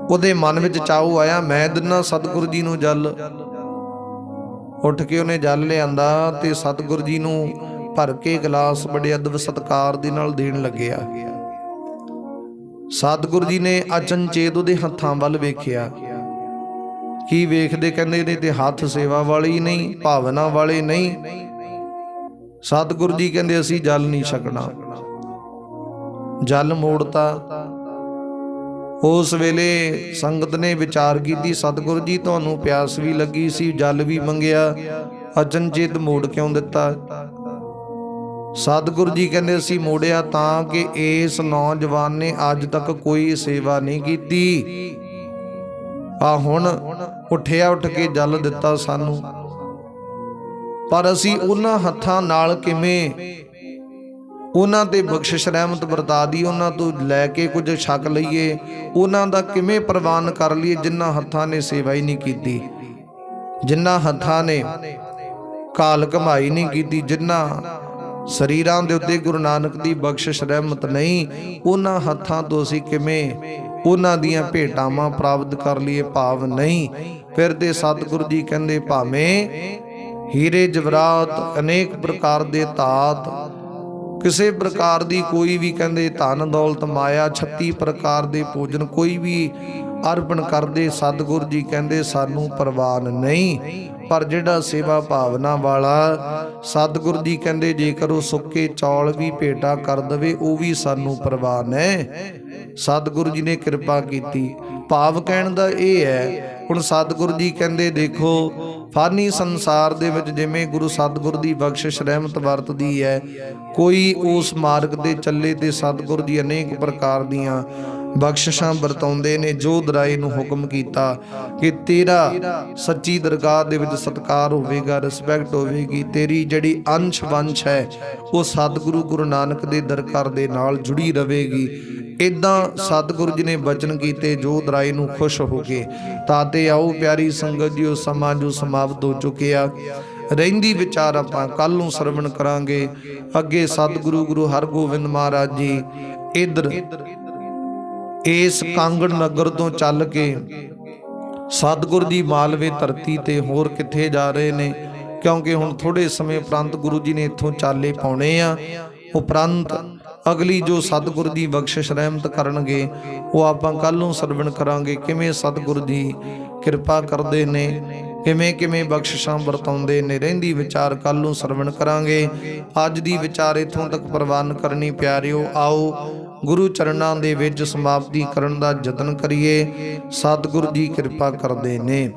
ਉਹਦੇ ਮਨ ਵਿੱਚ ਚਾਉ ਆਇਆ, ਮੈਂ ਦਿਨਾ ਸਤਿਗੁਰੂ ਜੀ ਨੂੰ ਜਲ। ਉੱਠ ਕੇ ਉਹਨੇ ਜਲ ਲਿਆਂਦਾ ਤੇ ਸਤਿਗੁਰੂ ਜੀ ਨੂੰ ਭਰ ਕੇ ਗਲਾਸ ਬੜੇ ਅਦਬ ਸਤਿਕਾਰ ਦੇ ਨਾਲ ਦੇਣ ਲੱਗਿਆ। ਸਤਿਗੁਰੂ ਜੀ ਨੇ ਅਚਨਚੇਤ ਉਹਦੇ ਹੱਥਾਂ ਵੱਲ ਵੇਖਿਆ। ਕੀ ਵੇਖਦੇ? ਕਹਿੰਦੇ ਇਹਦੇ ਤੇ ਹੱਥ ਸੇਵਾ ਵਾਲੀ ਨਹੀਂ, ਭਾਵਨਾ ਵਾਲੇ ਨਹੀਂ। ਸਤਿਗੁਰੂ ਜੀ ਕਹਿੰਦੇ ਅਸੀਂ ਜਲ ਨਹੀਂ ਛਕਣਾ। ਜਲ ਮੋੜਤਾ। ਉਸ ਵੇਲੇ ਸੰਗਤ ਨੇ ਵਿਚਾਰ ਕੀਤੀ, ਸਤਿਗੁਰੂ ਜੀ ਤੁਹਾਨੂੰ ਪਿਆਸ ਵੀ ਲੱਗੀ ਸੀ, ਜਲ ਵੀ ਮੰਗਿਆ, ਅਚਨਚੇਤ ਮੋੜ ਕਿਉਂ ਦਿੱਤਾ? ਸਤਿਗੁਰੂ ਜੀ ਕਹਿੰਦੇ ਅਸੀਂ ਮੋੜਿਆ ਤਾਂ ਕਿ ਇਸ ਨੌਜਵਾਨ ਨੇ ਅੱਜ ਤੱਕ ਕੋਈ ਸੇਵਾ ਨਹੀਂ ਕੀਤੀ, ਆ ਹੁਣ ਉੱਠਿਆ, ਉੱਠ ਕੇ ਜਲ ਦਿੱਤਾ ਸਾਨੂੰ। ਪਰ ਅਸੀਂ ਉਹਨਾਂ ਹੱਥਾਂ ਨਾਲ ਕਿਵੇਂ ਉਹਨਾਂ ਤੇ ਬਖਸ਼ਿਸ਼ ਰਹਿਮਤ ਵਰਤਾ ਦੀ, ਉਹਨਾਂ ਤੋਂ ਲੈ ਕੇ ਕੁਝ ਛਕ ਲਈਏ, ਉਹਨਾਂ ਦਾ ਕਿਵੇਂ ਪ੍ਰਵਾਨ ਕਰ ਲਈਏ ਜਿਨ੍ਹਾਂ ਹੱਥਾਂ ਨੇ ਸੇਵਾ ਹੀ ਨਹੀਂ ਕੀਤੀ, ਜਿਨ੍ਹਾਂ ਹੱਥਾਂ ਨੇ ਕਾਲ ਕਮਾਈ ਨਹੀਂ ਕੀਤੀ, ਜਿਨ੍ਹਾਂ ਸਰੀਰਾਂ ਦੇ ਉੱਤੇ ਗੁਰੂ ਨਾਨਕ ਦੀ ਬਖਸ਼ਿਸ਼ ਰਹਿਮਤ ਨਹੀਂ, ਉਹਨਾਂ ਹੱਥਾਂ ਤੋਂ ਅਸੀਂ ਕਿਵੇਂ ਉਹਨਾਂ ਦੀਆਂ ਭੇਟਾਵਾਂ ਪ੍ਰਾਪਤ ਕਰ ਲਈਏ? ਭਾਵ ਨਹੀਂ। ਫਿਰ ਤੇ ਸਤਿਗੁਰੂ ਜੀ ਕਹਿੰਦੇ ਭਾਵੇਂ ਹੀਰੇ ਜਵਰਾਤ, ਅਨੇਕ ਪ੍ਰਕਾਰ ਦੇ ਧਾਤ, ਕਿਸੇ ਪ੍ਰਕਾਰ ਦੀ ਕੋਈ ਵੀ ਕਹਿੰਦੇ ਧਨ ਦੌਲਤ ਮਾਇਆ, 36 ਪ੍ਰਕਾਰ ਦੇ ਭੋਜਨ ਕੋਈ ਵੀ ਅਰਪਣ ਕਰਦੇ, ਸਤਿਗੁਰੂ ਜੀ ਕਹਿੰਦੇ ਸਾਨੂੰ ਪ੍ਰਵਾਨ ਨਹੀਂ। ਪਰ ਜਿਹੜਾ ਸੇਵਾ ਭਾਵਨਾ ਵਾਲਾ, ਸਤਿਗੁਰੂ ਜੀ ਕਹਿੰਦੇ ਜੇਕਰ ਉਹ ਸੁੱਕੇ ਚੌਲ ਵੀ ਭੇਟਾ ਕਰ ਦਵੇ ਉਹ ਵੀ ਸਾਨੂੰ ਪ੍ਰਵਾਨ ਹੈ। ਸਤਿਗੁਰੂ ਜੀ ਨੇ ਕਿਰਪਾ ਕੀਤੀ। ਭਾਵ ਕਹਿਣ ਦਾ ਇਹ ਹੈ, ਹੁਣ ਸਤਿਗੁਰੂ ਜੀ ਕਹਿੰਦੇ ਦੇਖੋ ਫਾਨੀ ਸੰਸਾਰ ਦੇ ਵਿੱਚ ਜਿਵੇਂ ਗੁਰੂ ਸਤਿਗੁਰੂ ਦੀ ਬਖਸ਼ਿਸ਼ ਰਹਿਮਤ ਵਰਤਦੀ ਹੈ, ਕੋਈ ਉਸ ਮਾਰਗ ਤੇ ਚੱਲੇ ਤੇ ਸਤਿਗੁਰੂ ਜੀ ਅਨੇਕ ਪ੍ਰਕਾਰ ਦੀਆਂ ਬਖਸ਼ਿਸ਼ਾਂ ਵਰਤਾਉਂਦੇ ਨੇ। ਜੋਧਰਾਏ ਨੂੰ ਹੁਕਮ ਕੀਤਾ ਕਿ ਤੇਰਾ ਸੱਚੀ ਦਰਗਾਹ ਦੇ ਵਿੱਚ ਸਤਿਕਾਰ ਹੋਵੇਗਾ, ਰਿਸਪੈਕਟ ਹੋਵੇਗੀ, ਤੇਰੀ ਜਿਹੜੀ ਅੰਸ਼ ਵੰਸ਼ ਹੈ ਉਹ ਸਤਿਗੁਰੂ ਗੁਰੂ ਨਾਨਕ ਦੇ ਦਰਕਾਰ ਦੇ ਨਾਲ ਜੁੜੀ ਰਹੇਗੀ। ਇਦਾਂ ਸਤਿਗੁਰੂ ਜੀ ਨੇ ਬਚਨ ਕੀਤੇ। ਜੋਧਰਾਏ ਨੂੰ ਖੁਸ਼ ਹੋ ਕੇ ਤਾਤੇ ਆਓ ਪਿਆਰੀ ਸੰਗਤ ਜੀ, ਉਹ ਸਮਾਂ ਜੋ ਸਮਾਪਤ ਹੋ ਚੁੱਕਿਆ। ਰਹਿੰਦੀ ਵਿਚਾਰ ਆਪਾਂ ਕੱਲ ਨੂੰ ਸਰਵਣ ਕਰਾਂਗੇ। ਅੱਗੇ ਸਤਿਗੁਰੂ ਗੁਰੂ ਹਰਗੋਬਿੰਦ ਮਹਾਰਾਜ ਜੀ ਇਧਰ ਇਸ ਕਾਂਗੜ ਨਗਰ ਤੋਂ ਚੱਲ ਕੇ ਸਤਿਗੁਰੂ ਜੀ ਮਾਲਵੇ ਧਰਤੀ ਤੇ ਹੋਰ ਕਿੱਥੇ ਜਾ ਰਹੇ ਨੇ, ਕਿਉਂਕਿ ਹੁਣ ਥੋੜੇ ਸਮੇਂ ਉਪਰੰਤ ਗੁਰੂ ਜੀ ਨੇ ਇੱਥੋਂ ਚਾਲੇ ਪਾਉਣੇ ਆ। ਉਪਰੰਤ ਅਗਲੀ ਜੋ ਸਤਿਗੁਰੂ ਦੀ ਬਖਸ਼ਿਸ਼ ਰਹਿਮਤ ਕਰਨਗੇ ਉਹ ਆਪਾਂ ਕੱਲ ਨੂੰ ਸਰਵਣ ਕਰਾਂਗੇ। ਕਿਵੇਂ ਸਤਿਗੁਰੂ ਜੀ ਕਿਰਪਾ ਕਰਦੇ ਨੇ, ਕਿਵੇਂ ਕਿਵੇਂ ਬਖਸ਼ਿਸ਼ਾਂ ਵਰਤਾਉਂਦੇ ਨੇ, ਰਹਿੰਦੀ ਵਿਚਾਰ ਕੱਲ ਨੂੰ ਸਰਵਣ ਕਰਾਂਗੇ। ਅੱਜ ਦੀ ਵਿਚਾਰ ਇੱਥੋਂ ਤੱਕ ਪ੍ਰਵਾਨ ਕਰਨੀ। ਪਿਆਰਿਓ ਆਓ ਗੁਰੂ ਚਰਨਾਂ ਦੇ ਵਿੱਚ ਸਮਾਪਤੀ ਕਰਨ ਦਾ ਯਤਨ ਕਰੀਏ। ਸਤਿਗੁਰੂ ਜੀ ਕਿਰਪਾ ਕਰਦੇ ਨੇ।